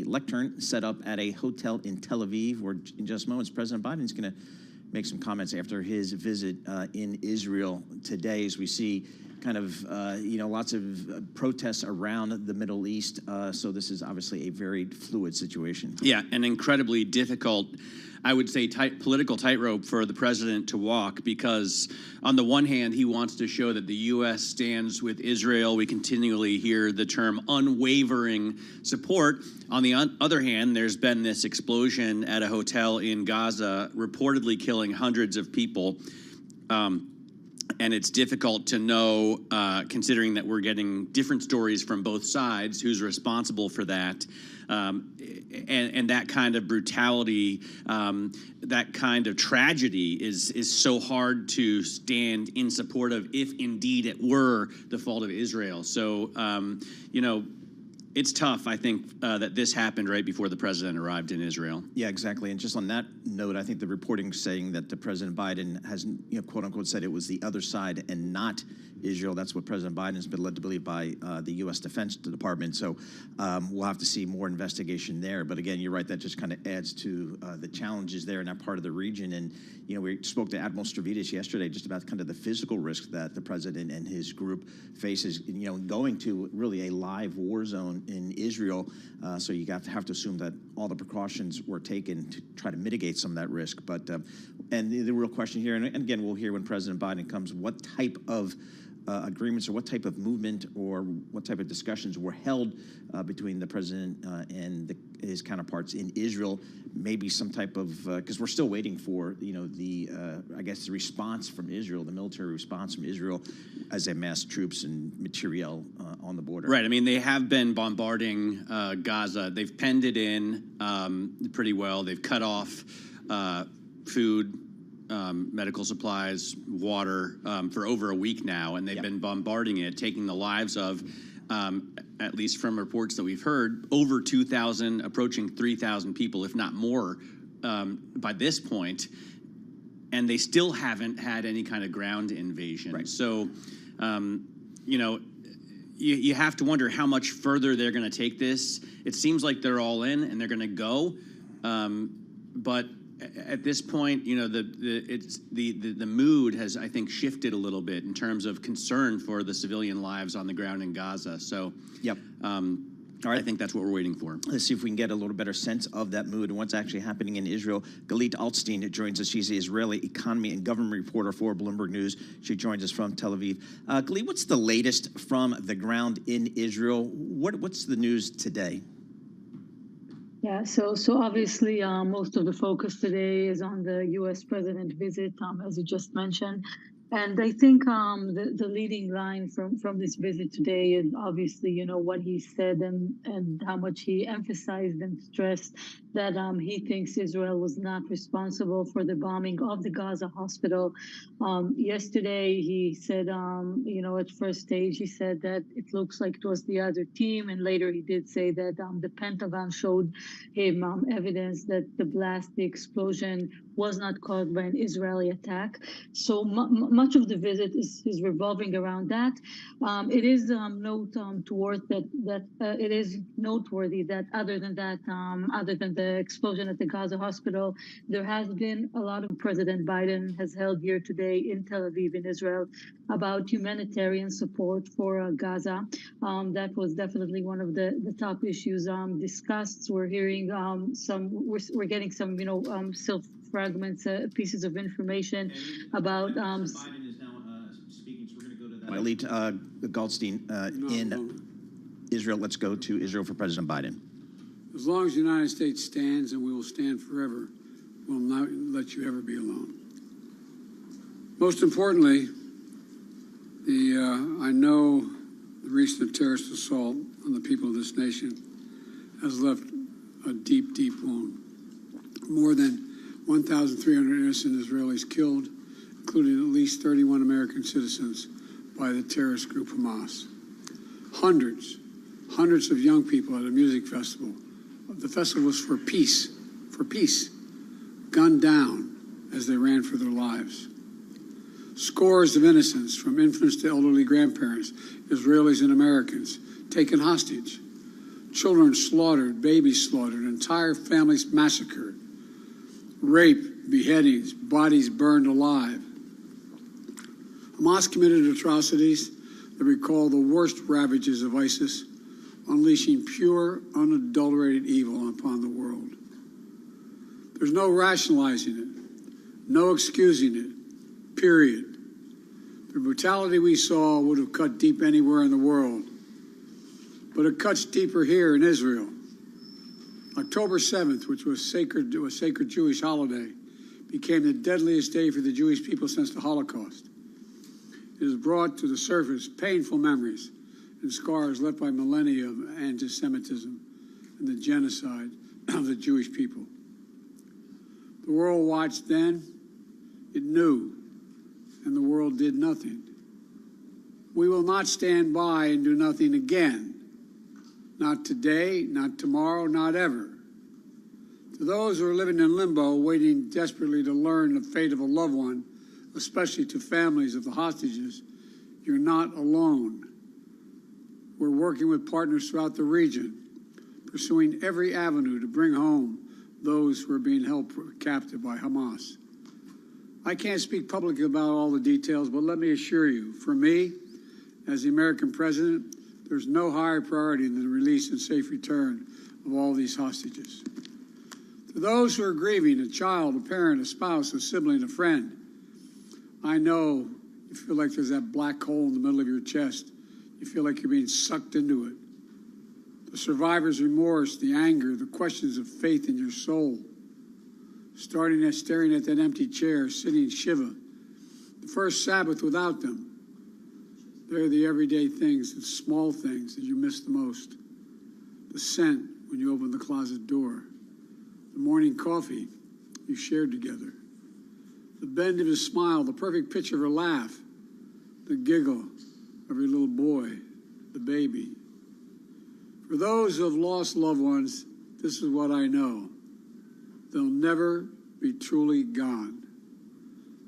lectern set up at a hotel in Tel Aviv, where in just moments President Biden is going to make some comments after his visit in Israel today, as we see kind of lots of protests around the Middle East. So this is obviously a very fluid situation. Yeah, an incredibly difficult, I would say, political tightrope for the president to walk, because on the one hand, he wants to show that the U.S. stands with Israel. We continually hear the term unwavering support. On the other hand, there's been this explosion at a hotel in Gaza, reportedly killing hundreds of people. And it's difficult to know, considering that we're getting different stories from both sides, who's responsible for that. And that kind of brutality, that kind of tragedy is so hard to stand in support of, if indeed it were the fault of Israel. So, it's tough, I think, that this happened right before the president arrived in Israel. Yeah, exactly. And just on that note, I think the reporting saying that the President Biden has, quote unquote, said it was the other side and not Israel. That's what President Biden has been led to believe by the U.S. Defense Department. So we'll have to see more investigation there. But again, you're right. That just kind of adds to the challenges there in that part of the region. And, we spoke to Admiral Stavridis yesterday just about kind of the physical risk that the president and his group faces, going to really a live war zone in Israel. So you have to assume that all the precautions were taken to try to mitigate some of that risk. But and the real question here, and again, we'll hear when President Biden comes, what type of agreements or what type of movement or what type of discussions were held between the president and his counterparts in Israel. Maybe some type of, because we're still waiting for, I guess the response from Israel, the military response from Israel as they mass troops and materiel on the border. Right. I mean, they have been bombarding Gaza. They've penned it in pretty well. They've cut off food, medical supplies, water for over a week now, and they've been bombarding it, taking the lives of, at least from reports that we've heard, over 2,000, approaching 3,000 people, if not more, by this point, and they still haven't had any kind of ground invasion. Right. So, you have to wonder how much further they're going to take this. It seems like they're all in and they're going to go, but at this point, you know, the mood has, I think, shifted a little bit in terms of concern for the civilian lives on the ground in Gaza. So, yep. All right. I think that's what we're waiting for. Let's see if we can get a little better sense of that mood and what's actually happening in Israel. Galit Altstein joins us. She's the Israeli economy and government reporter for Bloomberg News. She joins us from Tel Aviv. Galit, what's the latest from the ground in Israel? What's the news today? Yeah, so obviously most of the focus today is on the U.S. president visit, as you just mentioned. And I think the leading line from this visit today is obviously, you know, what he said and how much he emphasized and stressed that he thinks Israel was not responsible for the bombing of the Gaza hospital. Yesterday, he said, you know, at first stage, he said that it looks like it was the other team. And later he did say that the Pentagon showed him evidence that the blast, the explosion, was not caused by an Israeli attack. So much of the visit is revolving around that. It is it is noteworthy that other than the explosion at the Gaza hospital, there has been a lot of President Biden has held here today in Tel Aviv in Israel about humanitarian support for Gaza. That was definitely one of the top issues discussed. We're hearing we're getting some, you know, fragments, pieces of information about. Biden is now speaking, so we're going to go to that. Galit Goldstein in Israel. Let's go to Israel for President Biden. As long as the United States stands, and we will stand forever, we'll not let you ever be alone. Most importantly, I know the recent terrorist assault on the people of this nation has left a deep, deep wound. More than 1,300 innocent Israelis killed, including at least 31 American citizens by the terrorist group Hamas. Hundreds of young people at a music festival. The festival was for peace, gunned down as they ran for their lives. Scores of innocents, from infants to elderly grandparents, Israelis and Americans, taken hostage. Children slaughtered, babies slaughtered, entire families massacred. Rape, beheadings, bodies burned alive. Hamas committed atrocities that recall the worst ravages of ISIS, unleashing pure, unadulterated evil upon the world. There's no rationalizing it, no excusing it, period. The brutality we saw would have cut deep anywhere in the world, but it cuts deeper here in Israel. October 7th, which was a sacred Jewish holiday, became the deadliest day for the Jewish people since the Holocaust. It has brought to the surface painful memories and scars left by millennia of anti-Semitism and the genocide of the Jewish people. The world watched then, it knew, and the world did nothing. We will not stand by and do nothing again. Not today, not tomorrow, not ever. To those who are living in limbo, waiting desperately to learn the fate of a loved one, especially to families of the hostages, you're not alone. We're working with partners throughout the region, pursuing every avenue to bring home those who are being held captive by Hamas. I can't speak publicly about all the details, but let me assure you, for me, as the American president, there's no higher priority than the release and safe return of all these hostages. To those who are grieving, a child, a parent, a spouse, a sibling, a friend, I know you feel like there's that black hole in the middle of your chest. You feel like you're being sucked into it. The survivor's remorse, the anger, the questions of faith in your soul. Staring at that empty chair, sitting Shiva. The first Sabbath without them. They're the everyday things, the small things that you miss the most. The scent when you open the closet door. The morning coffee you shared together. The bend of his smile, the perfect pitch of her laugh. The giggle of your little boy, the baby. For those who have lost loved ones, this is what I know. They'll never be truly gone.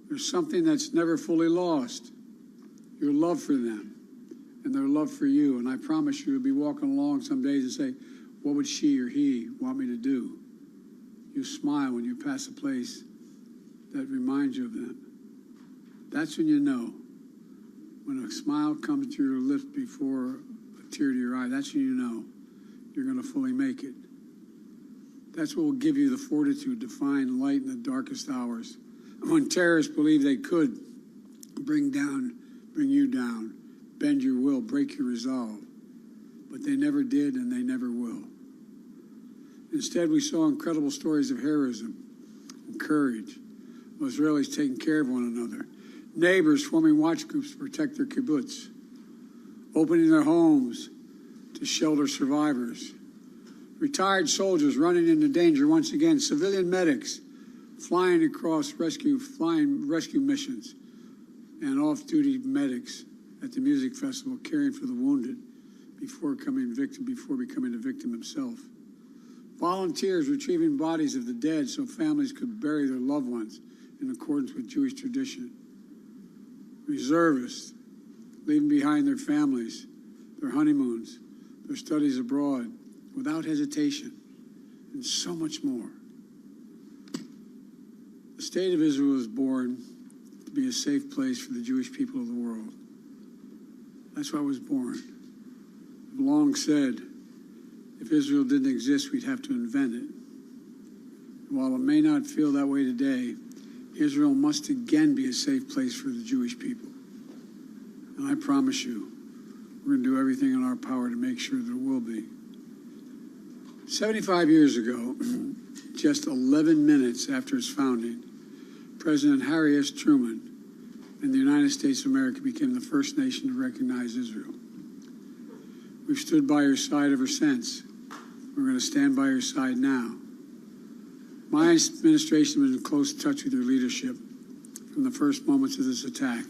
There's something that's never fully lost. Your love for them and their love for you. And I promise you, you'll be walking along some days and say, what would she or he want me to do? You smile when you pass a place that reminds you of them. That's when you know. When a smile comes to your lips before a tear to your eye, that's when you know you're going to fully make it. That's what will give you the fortitude to find light in the darkest hours. When terrorists believe they could bring you down, bend your will, break your resolve. But they never did, and they never will. Instead, we saw incredible stories of heroism and courage, of Israelis taking care of one another, neighbors forming watch groups to protect their kibbutz, opening their homes to shelter survivors, retired soldiers running into danger once again, civilian medics flying across rescue missions, and off-duty medics at the music festival caring for the wounded before becoming a victim himself. Volunteers retrieving bodies of the dead so families could bury their loved ones in accordance with Jewish tradition. Reservists leaving behind their families, their honeymoons, their studies abroad without hesitation, and so much more. The state of Israel was born to be a safe place for the Jewish people of the world. That's why it was born. I've long said, if Israel didn't exist, we'd have to invent it. While it may not feel that way today, Israel must again be a safe place for the Jewish people. And I promise you, we're going to do everything in our power to make sure that it will be. 75 years ago, just 11 minutes after its founding, President Harry S. Truman and the United States of America became the first nation to recognize Israel. We've stood by your side ever since. We're going to stand by your side now. My administration was in close touch with your leadership from the first moments of this attack.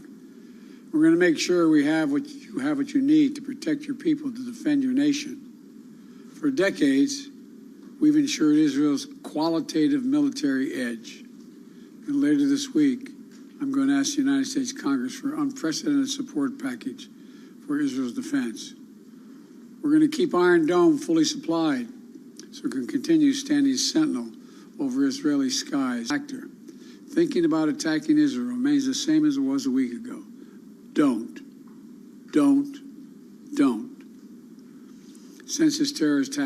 We're going to make sure we have what you need to protect your people, to defend your nation. For decades, we've ensured Israel's qualitative military edge. And later this week, I'm going to ask the United States Congress for an unprecedented support package for Israel's defense. We're going to keep Iron Dome fully supplied so it can continue standing sentinel over Israeli skies. Thinking about attacking Israel remains the same as it was a week ago. Don't. Since this terrorist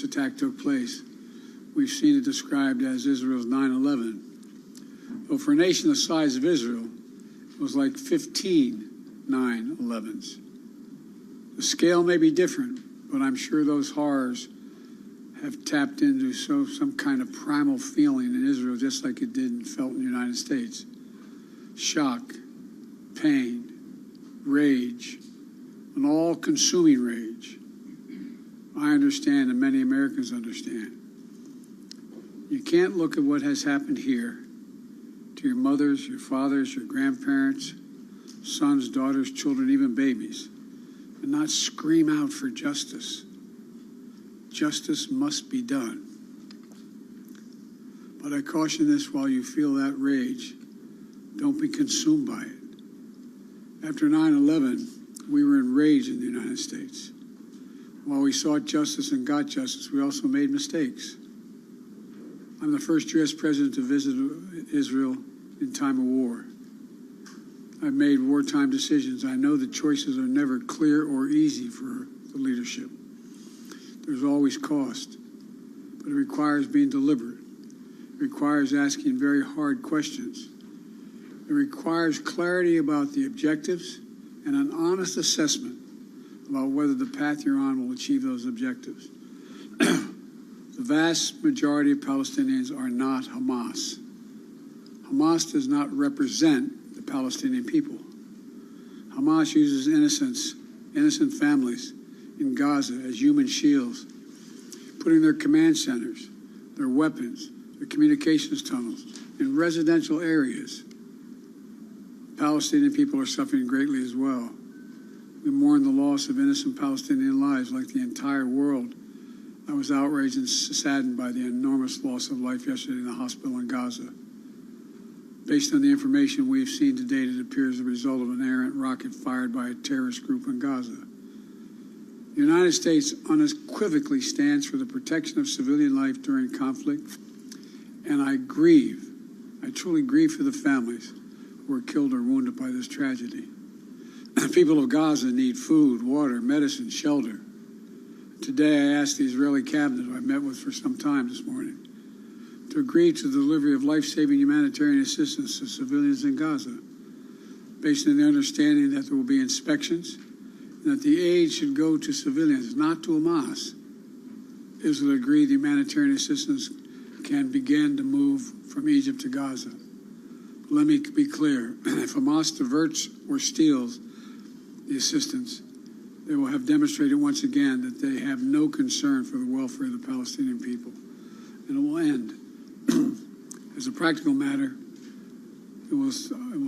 attack took place, we've seen it described as Israel's 9/11. Though for a nation the size of Israel, it was like 15 9/11s. The scale may be different, but I'm sure those horrors have tapped into some kind of primal feeling in Israel, just like it did and felt in the United States. Shock, pain, rage, an all-consuming rage. I understand, and many Americans understand. You can't look at what has happened here to your mothers, your fathers, your grandparents, sons, daughters, children, even babies, and not scream out for justice. Justice must be done. But I caution this: while you feel that rage, don't be consumed by it. After 9/11, we were enraged in the United States. While we sought justice and got justice, we also made mistakes. I'm the first U.S. president to visit Israel in time of war. I've made wartime decisions. I know the choices are never clear or easy for the leadership. There's always cost, but it requires being deliberate. It requires asking very hard questions. It requires clarity about the objectives and an honest assessment about whether the path you're on will achieve those objectives. The vast majority of Palestinians are not Hamas. Hamas does not represent the Palestinian people. Hamas uses innocent families in Gaza as human shields, putting their command centers, their weapons, their communications tunnels in residential areas. Palestinian people are suffering greatly as well. We mourn the loss of innocent Palestinian lives like the entire world. I was outraged and saddened by the enormous loss of life yesterday in the hospital in Gaza. Based on the information we've seen to date, it appears the result of an errant rocket fired by a terrorist group in Gaza. The United States unequivocally stands for the protection of civilian life during conflict, and I truly grieve for the families who were killed or wounded by this tragedy. People of Gaza need food, water, medicine, shelter. Today, I asked the Israeli cabinet, who I met with for some time this morning, to agree to the delivery of life-saving humanitarian assistance to civilians in Gaza, based on the understanding that there will be inspections and that the aid should go to civilians, not to Hamas. Israel agreed the humanitarian assistance can begin to move from Egypt to Gaza. But let me be clear, if Hamas diverts or steals the assistance, they will have demonstrated once again that they have no concern for the welfare of the Palestinian people. And it will end. As a practical matter, it will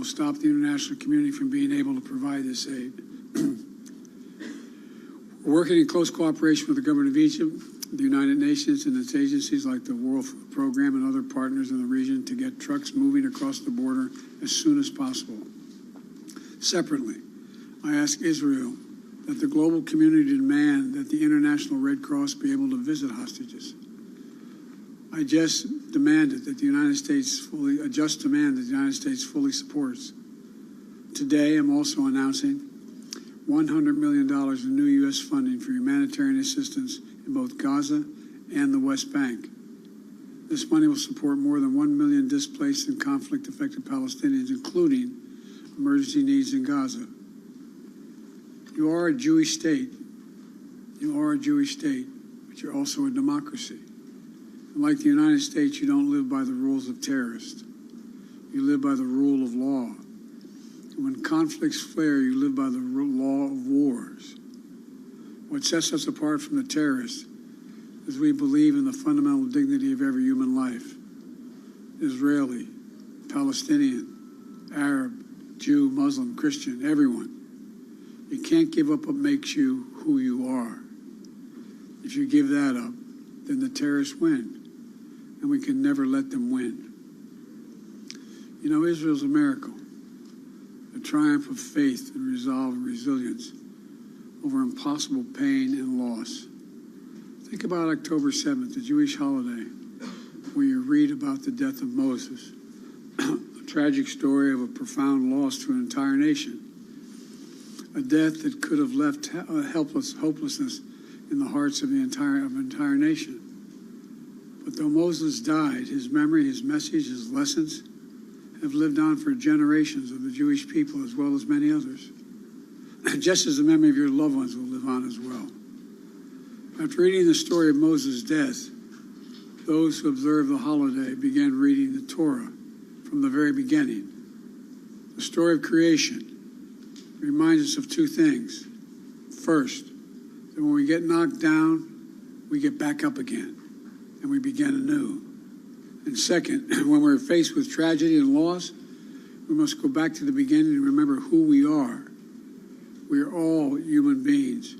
stop the international community from being able to provide this aid. We're working in close cooperation with the government of Egypt, the United Nations, and its agencies like the World Food Program and other partners in the region to get trucks moving across the border as soon as possible. Separately, I ask Israel that the global community demand that the International Red Cross be able to visit hostages. I just demanded that the United States fully supports. Today, I'm also announcing $100 million in new U.S. funding for humanitarian assistance in both Gaza and the West Bank. This money will support more than 1 million displaced and conflict-affected Palestinians, including emergency needs in Gaza. You are a Jewish state. You are a Jewish state, but you're also a democracy. And like the United States, you don't live by the rules of terrorists. You live by the rule of law. And when conflicts flare, you live by the law of wars. What sets us apart from the terrorists is we believe in the fundamental dignity of every human life. Israeli, Palestinian, Arab, Jew, Muslim, Christian, everyone. You can't give up what makes you who you are. If you give that up, then the terrorists win. And we can never let them win. You know, Israel's a miracle. A triumph of faith and resolve and resilience over impossible pain and loss. Think about October 7th, the Jewish holiday, where you read about the death of Moses, a tragic story of a profound loss to an entire nation, a death that could have left hopelessness in the hearts of the entire nation. But though Moses died, his memory, his message, his lessons have lived on for generations of the Jewish people as well as many others. Just as the memory of your loved ones will live on as well. After reading the story of Moses' death, those who observed the holiday began reading the Torah from the very beginning. The story of creation reminds us of two things. First, that when we get knocked down, we get back up again, and we begin anew. And second, when we're faced with tragedy and loss, we must go back to the beginning and remember who we are. We are all human beings,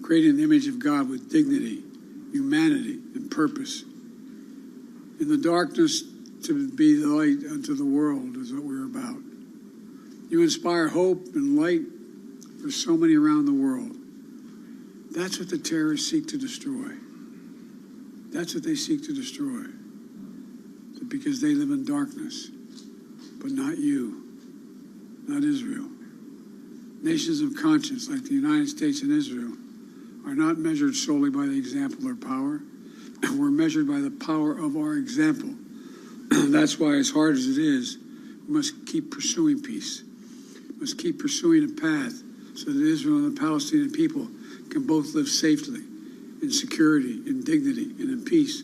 created in the image of God with dignity, humanity, and purpose. In the darkness, to be the light unto the world is what we're about. You inspire hope and light for so many around the world. That's what the terrorists seek to destroy. That's what they seek to destroy. Because they live in darkness, but not you, not Israel. Nations of conscience like the United States and Israel are not measured solely by the example or power. We're measured by the power of our example. That's why, as hard as it is, we must keep pursuing peace. We must keep pursuing a path so that Israel and the Palestinian people can both live safely, in security, in dignity, and in peace.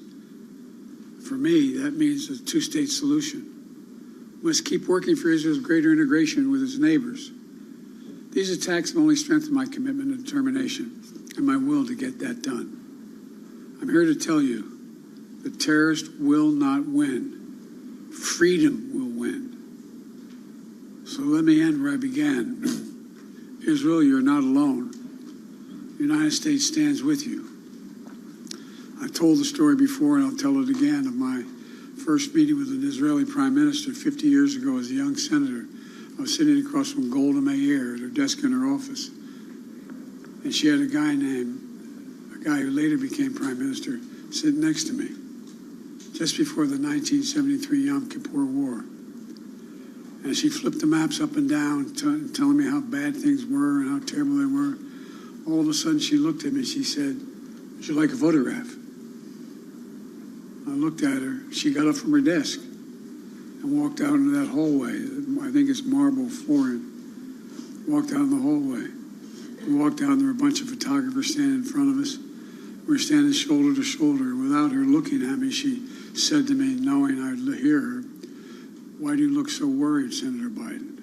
For me, that means a two-state solution. We must keep working for Israel's greater integration with its neighbors. These attacks have only strengthened my commitment and determination and my will to get that done. I'm here to tell you, the terrorists will not win. Freedom will win. So let me end where I began. Israel, you're not alone. The United States stands with you. I told the story before, and I'll tell it again, of my first meeting with an Israeli prime minister 50 years ago as a young senator. I was sitting across from Golda Meir at her desk in her office. And she had a guy named guy who later became prime minister, sitting next to me, just before the 1973 Yom Kippur War. And she flipped the maps up and down, telling me how bad things were and how terrible they were. All of a sudden, she looked at me and she said, "Would you like a photograph?" I looked at her. She got up from her desk and walked out into that hallway. I think it's marble flooring. Walked out in the hallway. We walked out and there were a bunch of photographers standing in front of us. We were standing shoulder to shoulder. Without her looking at me, she said to me, knowing I'd hear her, "Why do you look so worried, Senator Biden?"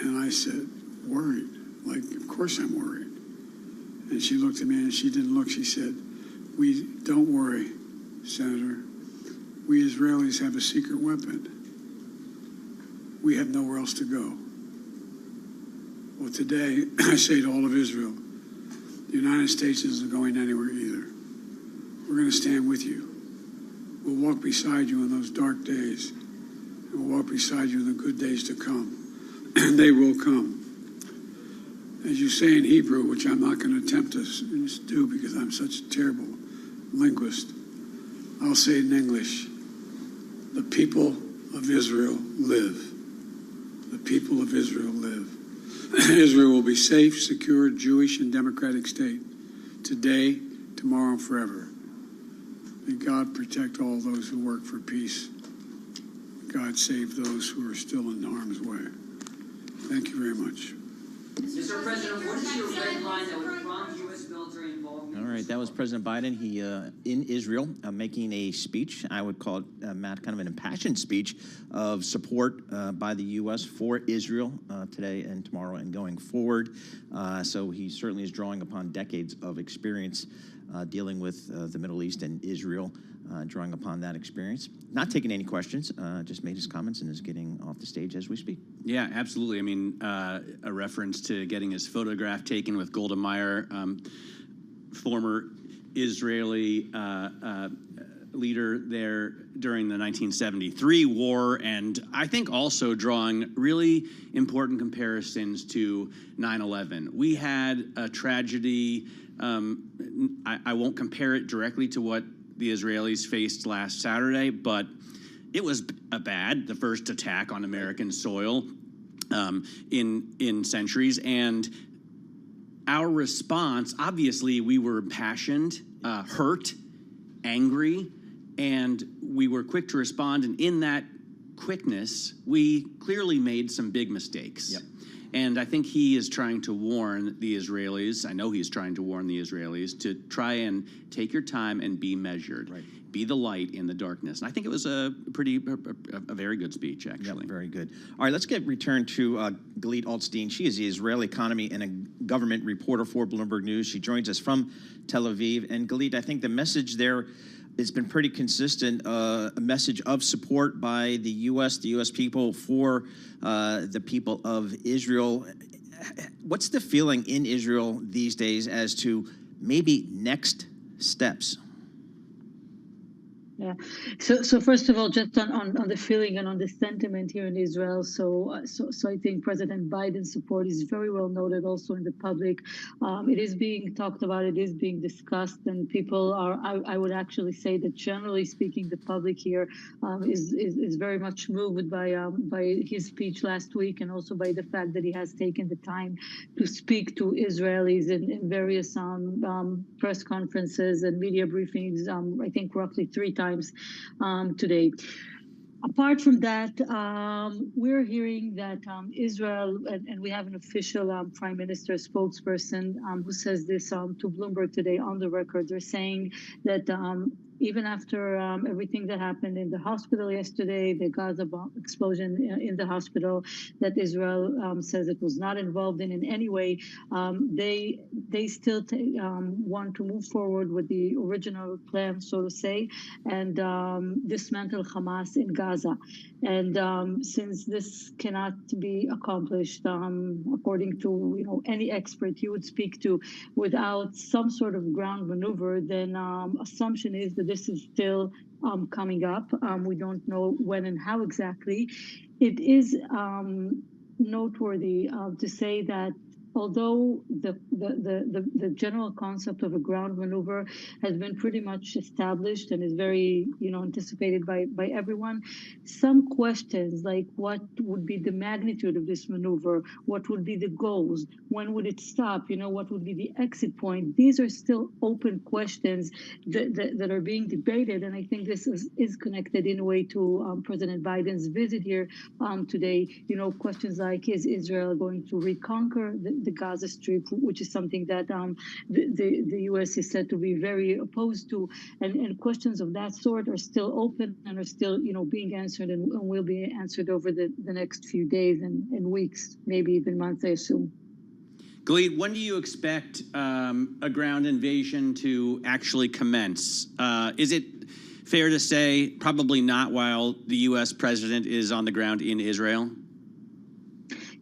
And I said, "Worried? Like, of course I'm worried." And she looked at me and she didn't look. She said, "We don't worry, Senator. We Israelis have a secret weapon. We have nowhere else to go." Well, today, I say to all of Israel, the United States isn't going anywhere either. We're going to stand with you. We'll walk beside you in those dark days, and we'll walk beside you in the good days to come. And they will come. As you say in Hebrew, which I'm not going to attempt to do because I'm such a terrible linguist, I'll say it in English. The people of Israel live. The people of Israel live. Israel will be safe, secure, Jewish, and democratic state. Today, tomorrow, and forever. May God protect all those who work for peace. God save those who are still in harm's way. Thank you very much. Mr. President, what is your red line that would prompt U.S. military involvement? All right, that was President Biden. He in Israel making a speech. I would call it, Matt, kind of an impassioned speech of support by the U.S. for Israel today and tomorrow and going forward. So he certainly is drawing upon decades of experience dealing with the Middle East and Israel, drawing upon that experience. Not taking any questions, just made his comments and is getting off the stage as we speak. Yeah, absolutely. I mean, a reference to getting his photograph taken with Golda Meir, former Israeli leader there during the 1973 war, and I think also drawing really important comparisons to 9/11. We had a tragedy. I won't compare it directly to what the Israelis faced last Saturday, but it was the first attack on American soil in centuries. And our response, obviously, we were impassioned, hurt, angry, and we were quick to respond. And in that quickness, we clearly made some big mistakes. Yep. And I think he is trying to warn the Israelis, I know he's trying to warn the Israelis, to try and take your time and be measured. Right. Be the light in the darkness. And I think it was a very good speech, actually. Yep, very good. All right, let's return to Galit Altstein. She is the Israeli economy and a government reporter for Bloomberg News. She joins us from Tel Aviv. And Galit, I think the message there has been pretty consistent, a message of support by the U.S. people for the people of Israel. What's the feeling in Israel these days as to maybe next steps? Yeah. So first of all, just on the feeling and on the sentiment here in Israel. So I think President Biden's support is very well noted also in the public. It is being talked about. It is being discussed, and people are. I would actually say that generally speaking, the public here is very much moved by his speech last week, and also by the fact that he has taken the time to speak to Israelis in various press conferences and media briefings. I think roughly 3 times today. Apart from that, we're hearing that Israel, and we have an official prime minister spokesperson who says this to Bloomberg today on the record. They're saying that even after everything that happened in the hospital yesterday, the Gaza bomb explosion in the hospital, that Israel says it was not involved in any way, they still want to move forward with the original plan, so to say, and dismantle Hamas in Gaza. And since this cannot be accomplished, according to any expert you would speak to, without some sort of ground maneuver, then assumption is that this is still coming up. We don't know when and how exactly. It is noteworthy to say that although the general concept of a ground maneuver has been pretty much established and is very, anticipated by everyone, some questions like what would be the magnitude of this maneuver, what would be the goals, when would it stop, what would be the exit point, these are still open questions that are being debated. And I think this is connected in a way to President Biden's visit here today. Questions like, is Israel going to reconquer the Gaza Strip, which is something that the U.S. is said to be very opposed to, and questions of that sort are still open and are still, being answered and will be answered over the next few days and weeks, maybe even months, I assume. Galit, when do you expect a ground invasion to actually commence? Is it fair to say probably not while the U.S. president is on the ground in Israel?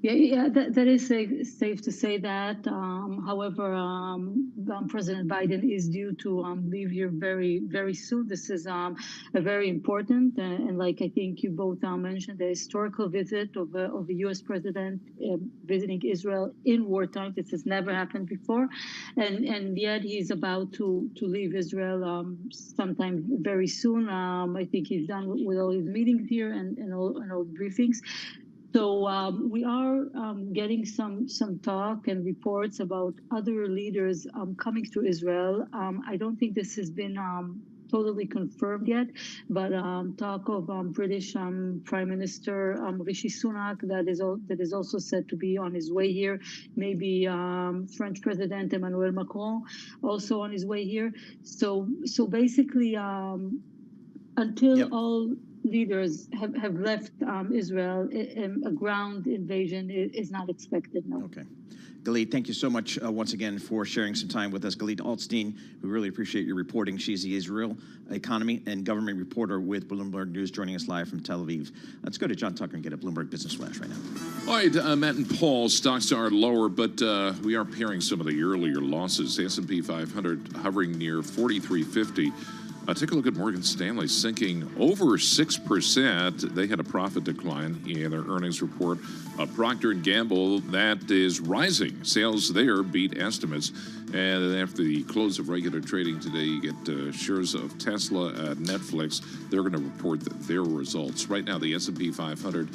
Yeah, that is safe to say that. However, President Biden is due to leave here very, very soon. This is a very important and like I think you both mentioned, the historical visit of the U.S. president visiting Israel in wartime. This has never happened before, and yet he's about to leave Israel sometime very soon. I think he's done with all his meetings here and all briefings. So we are getting some talk and reports about other leaders coming to Israel. I don't think this has been totally confirmed yet, but talk of British Prime Minister Rishi Sunak that is also said to be on his way here. Maybe French President Emmanuel Macron also on his way here. So basically, until all leaders have left Israel, a ground invasion is not expected, no. Okay. Galit, thank you so much once again for sharing some time with us. Galit Altstein, we really appreciate your reporting. She's the Israel economy and government reporter with Bloomberg News, joining us live from Tel Aviv. Let's go to John Tucker and get a Bloomberg Business Flash right now. All right, Matt and Paul, stocks are lower, but we are pairing some of the earlier losses. The S&P 500 hovering near 4350. Take a look at Morgan Stanley, sinking over 6%. They had a profit decline in their earnings report. Procter & Gamble, that is rising. Sales there beat estimates. And after the close of regular trading today, you get shares of Tesla, Netflix. They're going to report their results. Right now, the S&P 500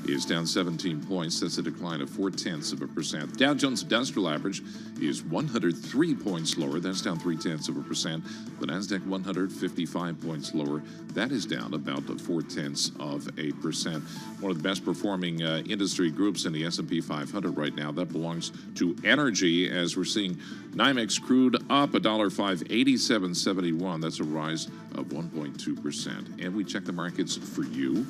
is down 17 points. That's a decline of 0.4%. Dow Jones Industrial Average is 103 points lower. That's down 0.3%. The Nasdaq 155 points lower. That is down about 0.4%. One of the best performing industry groups in the S&P 500 right now. That belongs to energy, as we're seeing NYMEX crude up $1.05, 87.71. That's a rise of 1.2%. And we check the markets for you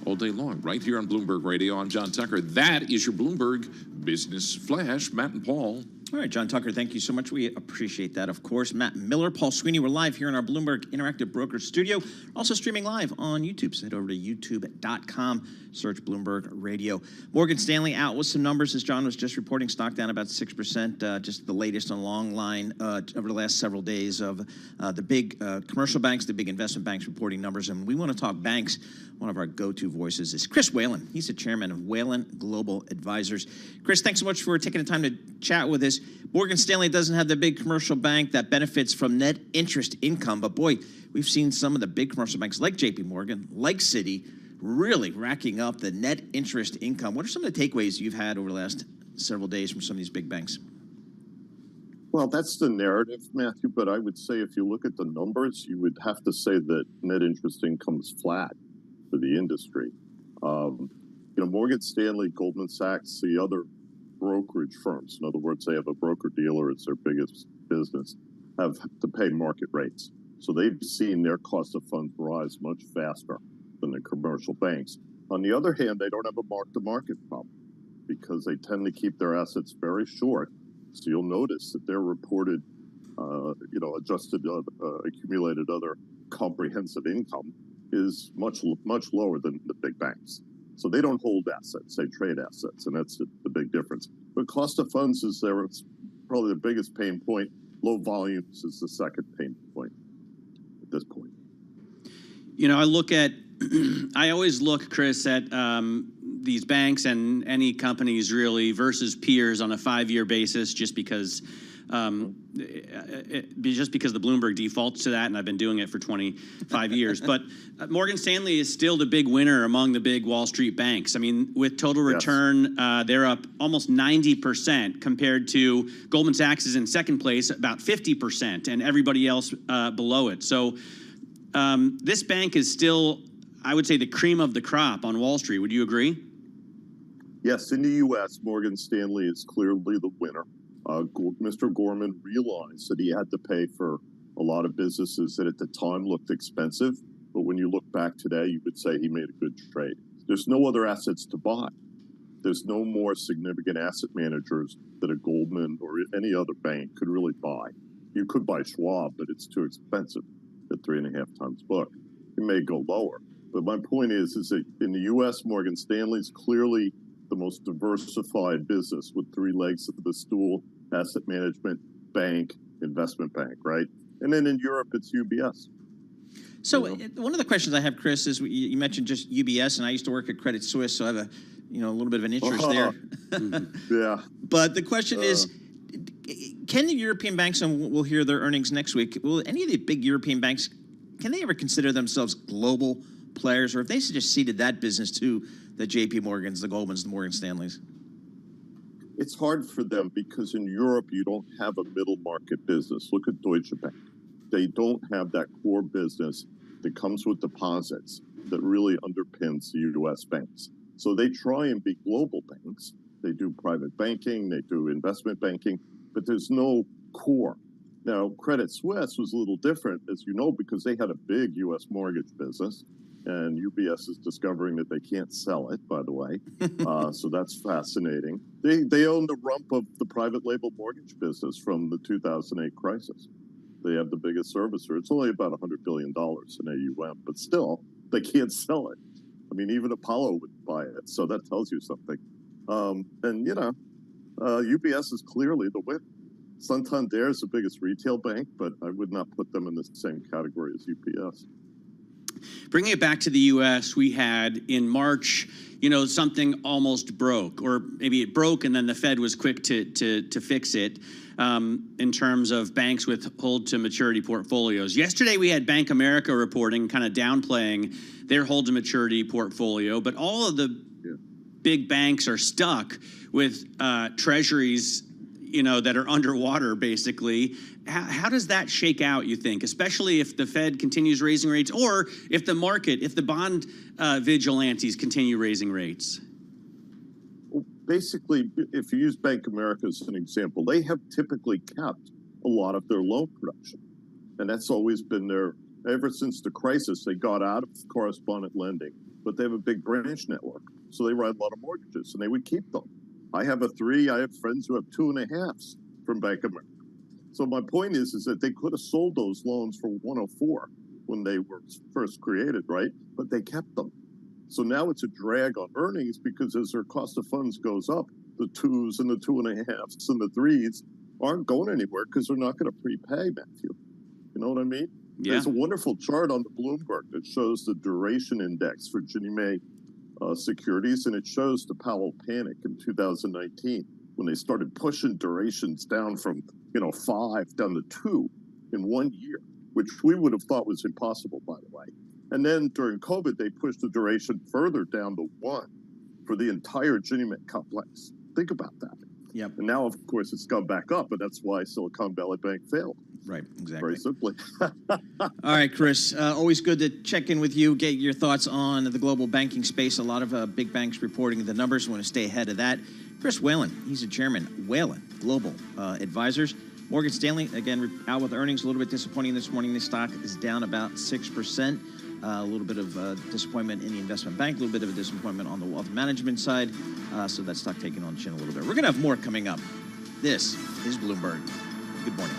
all day long, right here on Bloomberg Radio. I'm John Tucker. That is your Bloomberg Business Flash. Matt and Paul. All right, John Tucker, thank you so much. We appreciate that, of course. Matt Miller, Paul Sweeney, we're live here in our Bloomberg Interactive Broker Studio. Also streaming live on YouTube. So head over to youtube.com, search Bloomberg Radio. Morgan Stanley out with some numbers, as John was just reporting. Stock down about 6%, just the latest on long line over the last several days of the big commercial banks, the big investment banks reporting numbers. And we want to talk banks. One of our go-to voices is Chris Whalen. He's the chairman of Whalen Global Advisors. Chris, thanks so much for taking the time to chat with us. Morgan Stanley doesn't have the big commercial bank that benefits from net interest income, but boy, we've seen some of the big commercial banks like JP Morgan, like Citi, really racking up the net interest income. What are some of the takeaways you've had over the last several days from some of these big banks? Well, that's the narrative, Matthew, but I would say if you look at the numbers, you would have to say that net interest income is flat for the industry. Morgan Stanley, Goldman Sachs, the other brokerage firms, in other words, they have a broker-dealer, it's their biggest business, have to pay market rates. So they've seen their cost of funds rise much faster than the commercial banks. On the other hand, they don't have a mark-to-market problem because they tend to keep their assets very short. So you'll notice that their reported, adjusted accumulated other comprehensive income is much lower than the big banks. So they don't hold assets, they trade assets, and that's the big difference. But cost of funds is it's probably the biggest pain point. Low volumes is the second pain point at this point. I always look, Chris, at these banks and any companies really versus peers on a 5-year basis, just because the Bloomberg defaults to that, and I've been doing it for 25 years. But Morgan Stanley is still the big winner among the big Wall Street banks. I mean, with total return, they're up almost 90% compared to Goldman Sachs is in second place, about 50%, and everybody else below it. So this bank is still, I would say, the cream of the crop on Wall Street. Would you agree? Yes, in the U.S., Morgan Stanley is clearly the winner. Mr. Gorman realized that he had to pay for a lot of businesses that at the time looked expensive. But when you look back today, you could say he made a good trade. There's no other assets to buy. There's no more significant asset managers that a Goldman or any other bank could really buy. You could buy Schwab, but it's too expensive at 3.5 times book. It may go lower. But my point is that in the U.S., Morgan Stanley's clearly the most diversified business with 3 legs of the stool: asset management, bank, investment bank, right? And then in Europe, it's UBS. So one of the questions I have, Chris, is you mentioned just UBS, and I used to work at Credit Suisse, so I have a little bit of an interest there. Yeah. But the question is, can the European banks, and we'll hear their earnings next week, will any of the big European banks, can they ever consider themselves global players, or if they just ceded that business to the JP Morgans, the Goldmans, the Morgan Stanleys? It's hard for them because in Europe, you don't have a middle market business. Look at Deutsche Bank. They don't have that core business that comes with deposits that really underpins the U.S. banks. So they try and be global banks. They do private banking, they do investment banking, but there's no core. Now, Credit Suisse was a little different, as you know, because they had a big U.S. mortgage business. And UBS is discovering that they can't sell it, by the way. So that's fascinating. They own the rump of the private label mortgage business from the 2008 crisis. They have the biggest servicer. It's only about $100 billion in AUM, but still, they can't sell it. I mean, even Apollo wouldn't buy it. So that tells you something. UBS is clearly the winner. Santander is the biggest retail bank, but I would not put them in the same category as UBS. Bringing it back to the U.S., we had in March, something almost broke, or maybe it broke and then the Fed was quick to fix it in terms of banks with hold-to-maturity portfolios. Yesterday, we had Bank America reporting, kind of downplaying their hold-to-maturity portfolio, but all of the big banks are stuck with treasuries that are underwater, basically. How does that shake out, you think, especially if the Fed continues raising rates, or if the bond vigilantes continue raising rates? Well, basically, if you use Bank America as an example, they have typically kept a lot of their loan production. And that's always been ever since the crisis, they got out of correspondent lending, but they have a big branch network. So they write a lot of mortgages, and they would keep them. I have a 3. I have friends who have 2.5s from Bank America. So my point is that they could have sold those loans for 104 when they were first created, right? But they kept them. So now it's a drag on earnings because as their cost of funds goes up, the 2s and the 2.5s and the 3s aren't going anywhere because they're not going to prepay, Matthew. You know what I mean? Yeah. There's a wonderful chart on the Bloomberg that shows the duration index for Ginnie Mae securities, and it shows the Powell panic in 2019 when they started pushing durations down from 5 down to 2 in 1 year, which we would have thought was impossible, by the way. And then during COVID, they pushed the duration further down to 1 for the entire Ginnie Mae complex. Think about that. Yep. And now, of course, it's gone back up, and that's why Silicon Valley Bank failed. Right, exactly. Very simply. All right, Chris, always good to check in with you, get your thoughts on the global banking space. A lot of big banks reporting the numbers. We want to stay ahead of that. Chris Whalen, he's the chairman, Whalen Global Advisors. Morgan Stanley, again, out with earnings, a little bit disappointing this morning. The stock is down about 6%. A little bit of disappointment in the investment bank, a little bit of a disappointment on the wealth management side. So that stock taking on the chin a little bit. We're going to have more coming up. This is Bloomberg. Good morning.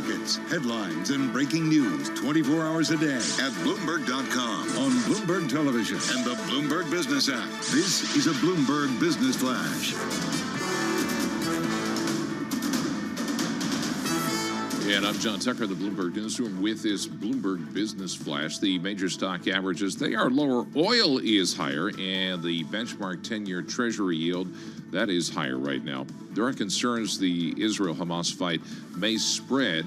markets, headlines, and breaking news 24 hours a day at Bloomberg.com, on Bloomberg Television, and the Bloomberg Business app. This is a Bloomberg Business Flash. And I'm John Tucker, the Bloomberg Newsroom, with this Bloomberg Business Flash. The major stock averages, they are lower. Oil is higher, and the benchmark 10-year Treasury yield, that is higher right now. There are concerns the Israel-Hamas fight may spread.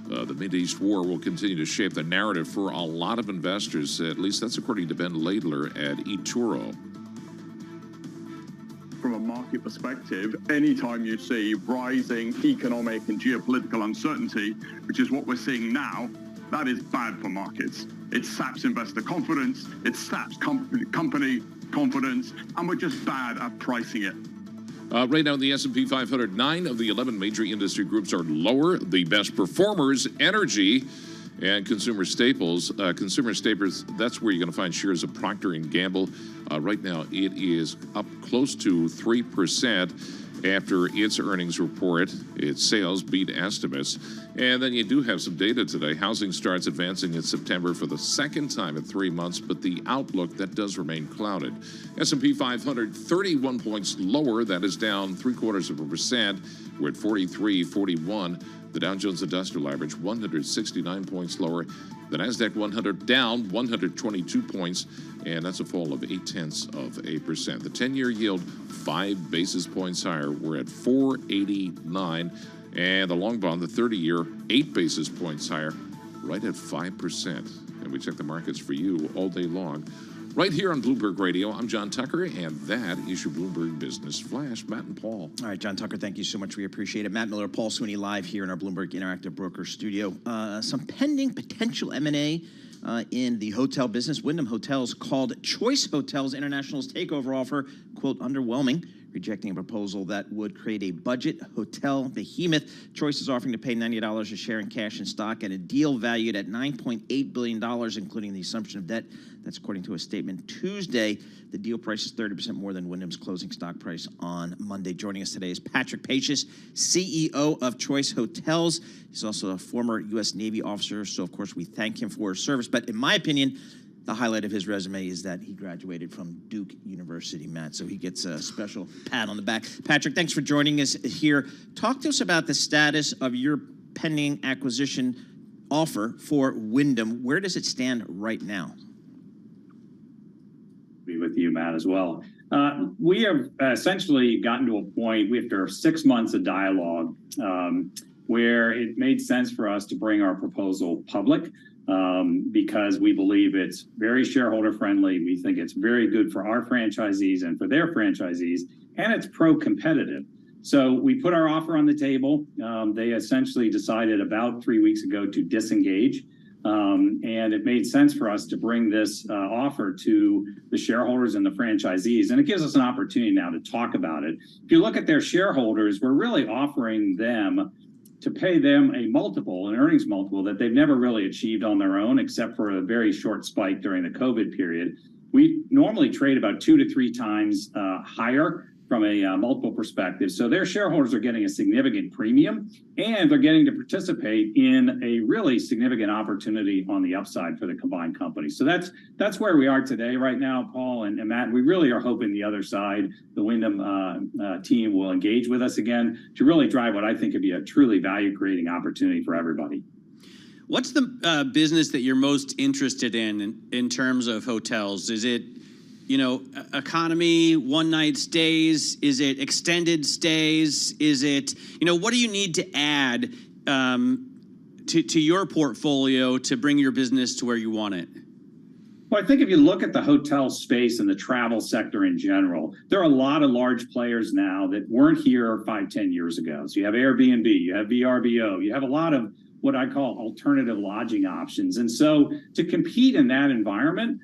The Mideast war will continue to shape the narrative for a lot of investors. At least that's according to Ben Laidler at eToro. From a market perspective, anytime you see rising economic and geopolitical uncertainty, which is what we're seeing now, that is bad for markets. It saps investor confidence, it saps company confidence, and we're just bad at pricing it. Right now in the S&P 500, 9 of the 11 major industry groups are lower. The best performers, energy and consumer staples. Consumer staples, that's where you're going to find shares of Procter & Gamble. Right now, it is up close to 3% after its earnings report. Its sales beat estimates. And then you do have some data today. Housing starts advancing in September for the second time in 3 months, but the outlook, that does remain clouded. S&P 500, 31 points lower. That is down 0.75%. We're at 43.41. The Dow Jones Industrial Average, 169 points lower. The NASDAQ 100 down 122 points, and that's a fall of 0.8%. The 10-year yield, 5 basis points higher. We're at 489. And the long bond, the 30-year, 8 basis points higher, right at 5%. And we check the markets for you all day long. Right here on Bloomberg Radio, I'm John Tucker, and that is your Bloomberg Business Flash. Matt and Paul. All right, John Tucker, thank you so much. We appreciate it. Matt Miller, Paul Sweeney, live here in our Bloomberg Interactive Broker studio. Some pending potential M&A in the hotel business. Wyndham Hotels called Choice Hotels International's takeover offer, quote, underwhelming, rejecting a proposal that would create a budget hotel behemoth. Choice is offering to pay $90 a share in cash and stock and a deal valued at $9.8 billion, including the assumption of debt. That's according to a statement Tuesday. The deal price is 30% more than Wyndham's closing stock price on Monday. Joining us today is Patrick Pacious, CEO of Choice Hotels. He's also a former U.S. Navy officer, so of course we thank him for his service. But in my opinion, the highlight of his resume is that he graduated from Duke University, Matt, so he gets a special pat on the back. Patrick, thanks for joining us here. Talk to us about the status of your pending acquisition offer for Wyndham. Where does it stand right now? Be with you, Matt, as well. We have essentially gotten to a point, after 6 months of dialogue, where it made sense for us to bring our proposal public. Because we believe it's very shareholder friendly. We think it's very good for our franchisees and for their franchisees, and it's pro-competitive. So we put our offer on the table. They essentially decided about 3 weeks ago to disengage. And it made sense for us to bring this offer to the shareholders and the franchisees. And it gives us an opportunity now to talk about it. If you look at their shareholders, we're really offering them to pay them a multiple, an earnings multiple that they've never really achieved on their own, except for a very short spike during the COVID period. We normally trade about 2 to 3 times higher from a multiple perspective. So their shareholders are getting a significant premium, and they're getting to participate in a really significant opportunity on the upside for the combined company. So that's where we are today right now, Paul and Matt. We really are hoping the other side, the Wyndham team, will engage with us again to really drive what I think could be a truly value-creating opportunity for everybody. What's the business that you're most interested in terms of hotels? Is it, economy, one-night stays? Is it extended stays? Is it, what do you need to add to your portfolio to bring your business to where you want it? Well, I think if you look at the hotel space and the travel sector in general, there are a lot of large players now that weren't here 5-10 years ago. So you have Airbnb, you have VRBO, you have a lot of what I call alternative lodging options. And so to compete in that environment,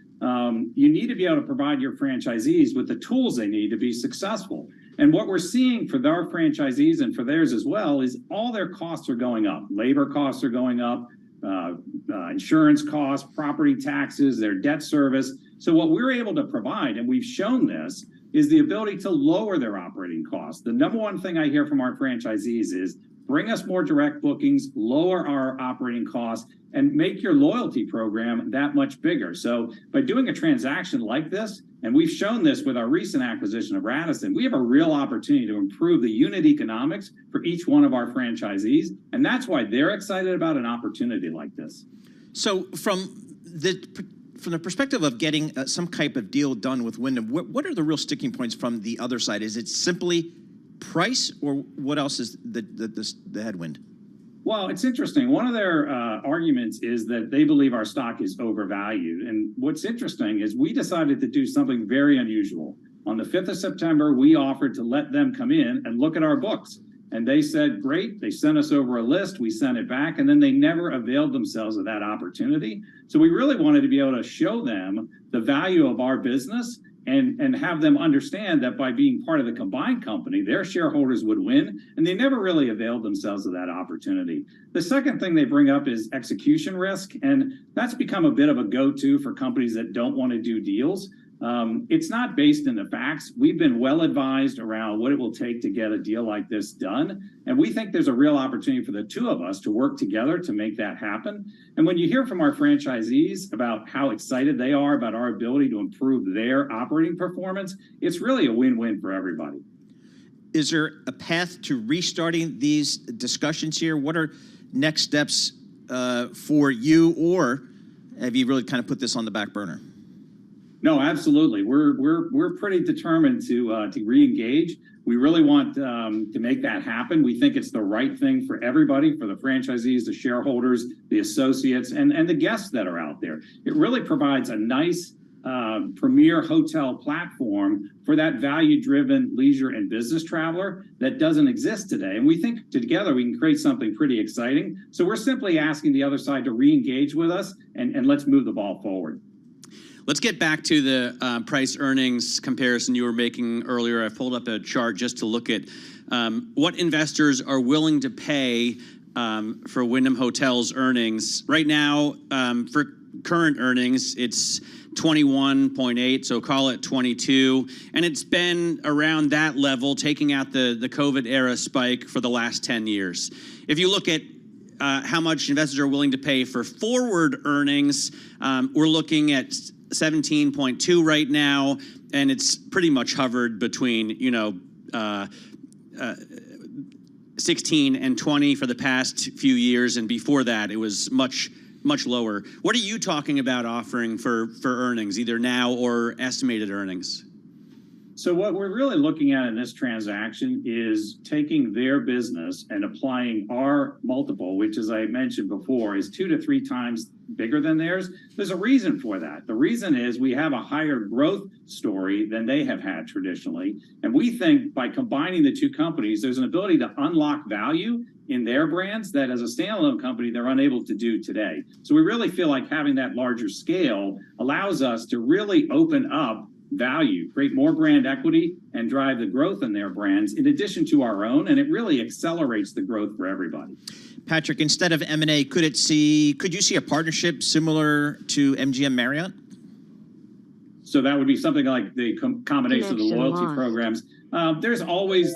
you need to be able to provide your franchisees with the tools they need to be successful. And what we're seeing for our franchisees and for theirs as well is all their costs are going up. Labor costs are going up, insurance costs, property taxes, their debt service. So what we're able to provide, and we've shown this, is the ability to lower their operating costs. The number one thing I hear from our franchisees is bring us more direct bookings, lower our operating costs, and make your loyalty program that much bigger. So by doing a transaction like this, and we've shown this with our recent acquisition of Radisson, we have a real opportunity to improve the unit economics for each one of our franchisees. And that's why they're excited about an opportunity like this. So from the perspective of getting some type of deal done with Wyndham, what are the real sticking points from the other side? Is it simply price, or what else is the headwind? Well, it's interesting. One of their arguments is that they believe our stock is overvalued. And what's interesting is we decided to do something very unusual. On the 5th of September, we offered to let them come in and look at our books. And they said, great. They sent us over a list. We sent it back. And then they never availed themselves of that opportunity. So we really wanted to be able to show them the value of our business and have them understand that by being part of the combined company, their shareholders would win, and they never really availed themselves of that opportunity. The second thing they bring up is execution risk, and that's become a bit of a go-to for companies that don't want to do deals. It's not based in the facts. We've been well advised around what it will take to get a deal like this done. And we think there's a real opportunity for the two of us to work together to make that happen. And when you hear from our franchisees about how excited they are about our ability to improve their operating performance, it's really a win-win for everybody. Is there a path to restarting these discussions here? What are next steps for you, or have you really kind of put this on the back burner? No, absolutely. We're pretty determined to re-engage. We really want to make that happen. We think it's the right thing for everybody, for the franchisees, the shareholders, the associates, and the guests that are out there. It really provides a nice premier hotel platform for that value-driven leisure and business traveler that doesn't exist today. And we think together we can create something pretty exciting. So we're simply asking the other side to re-engage with us, and let's move the ball forward. Let's get back to the price earnings comparison you were making earlier. I pulled up a chart just to look at what investors are willing to pay for Wyndham Hotels earnings. Right now, for current earnings, it's 21.8, so call it 22. And it's been around that level, taking out the COVID era spike for the last 10 years. If you look at how much investors are willing to pay for forward earnings, we're looking at 17.2 right now, and it's pretty much hovered between 16 and 20 for the past few years, and before that it was much lower. What are you talking about offering for earnings, either now or estimated earnings? So what we're really looking at in this transaction is taking their business and applying our multiple, which, as I mentioned before, is 2 to 3 times bigger than theirs. There's a reason for that. The reason is we have a higher growth story than they have had traditionally. And we think by combining the two companies, there's an ability to unlock value in their brands that as a standalone company, they're unable to do today. So we really feel like having that larger scale allows us to really open up value, create more brand equity, and drive the growth in their brands in addition to our own, and it really accelerates the growth for everybody. Patrick, instead of M&A, could you see a partnership similar to MGM Marriott? So that would be something like the combination of the loyalty programs. There's always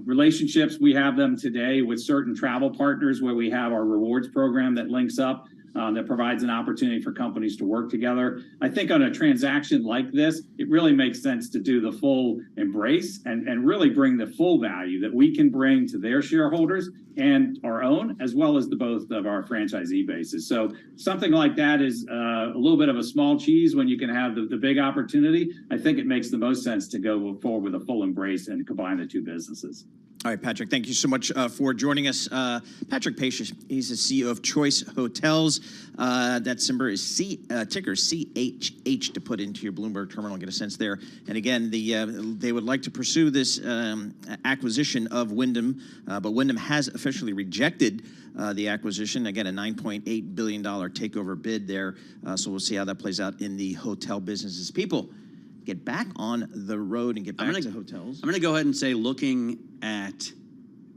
relationships. We have them today with certain travel partners where we have our rewards program that links up. That provides an opportunity for companies to work together. I think on a transaction like this, it really makes sense to do the full embrace and really bring the full value that we can bring to their shareholders and our own, as well as the both of our franchisee bases. So something like that is a little bit of a small cheese when you can have the big opportunity. I think it makes the most sense to go forward with a full embrace and combine the two businesses. All right, Patrick, thank you so much for joining us. Patrick Pace, he's the CEO of Choice Hotels. That symbol is ticker CHH to put into your Bloomberg terminal, get a sense there. And again, they would like to pursue this acquisition of Wyndham, but Wyndham has officially rejected the acquisition. Again, a $9.8 billion takeover bid there. So we'll see how that plays out in the hotel businesses. People, get back on the road and get back to hotels. I'm going to go ahead and say, looking at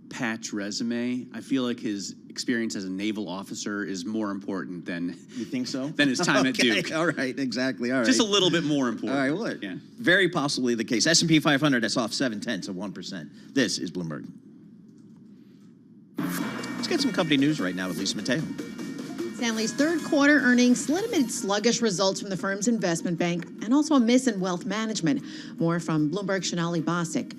Pat's resume, I feel like his experience as a naval officer is more important than you think so than his time at Duke. All right, exactly. All right, just a little bit more important. All right, well, yeah, very possibly the case. S&P 500 that's off 0.7%. This is Bloomberg. Let's get some company news right now with Lisa Mateo. Stanley's third quarter earnings slid amid sluggish results from the firm's investment bank and also a miss in wealth management. More from Bloomberg's Shonali Bosick.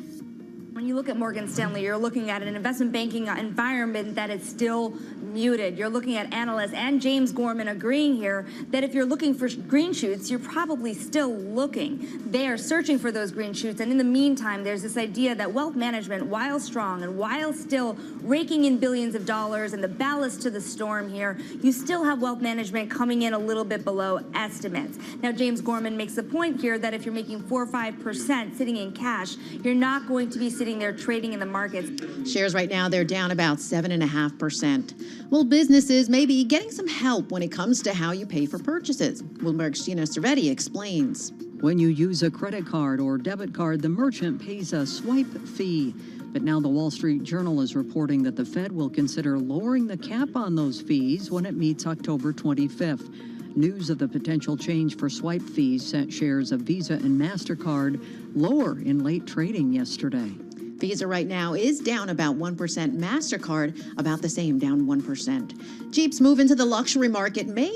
When you look at Morgan Stanley, you're looking at an investment banking environment that is still muted. You're looking at analysts and James Gorman agreeing here that if you're looking for green shoots, you're probably still looking. They are searching for those green shoots. And in the meantime, there's this idea that wealth management, while strong and while still raking in billions of dollars and the ballast to the storm here, you still have wealth management coming in a little bit below estimates. Now, James Gorman makes the point here that if you're making 4 or 5% sitting in cash, you're not going to be sitting there trading in the markets. Shares right now, they're down about 7.5%. Well, businesses may be getting some help when it comes to how you pay for purchases. Bloomberg's Gina Cervetti explains. When you use a credit card or debit card, the merchant pays a swipe fee. But now the Wall Street Journal is reporting that the Fed will consider lowering the cap on those fees when it meets October 25th. News of the potential change for swipe fees sent shares of Visa and MasterCard lower in late trading yesterday. Visa right now is down about 1%. MasterCard about the same, down 1%. Jeep's move into the luxury market may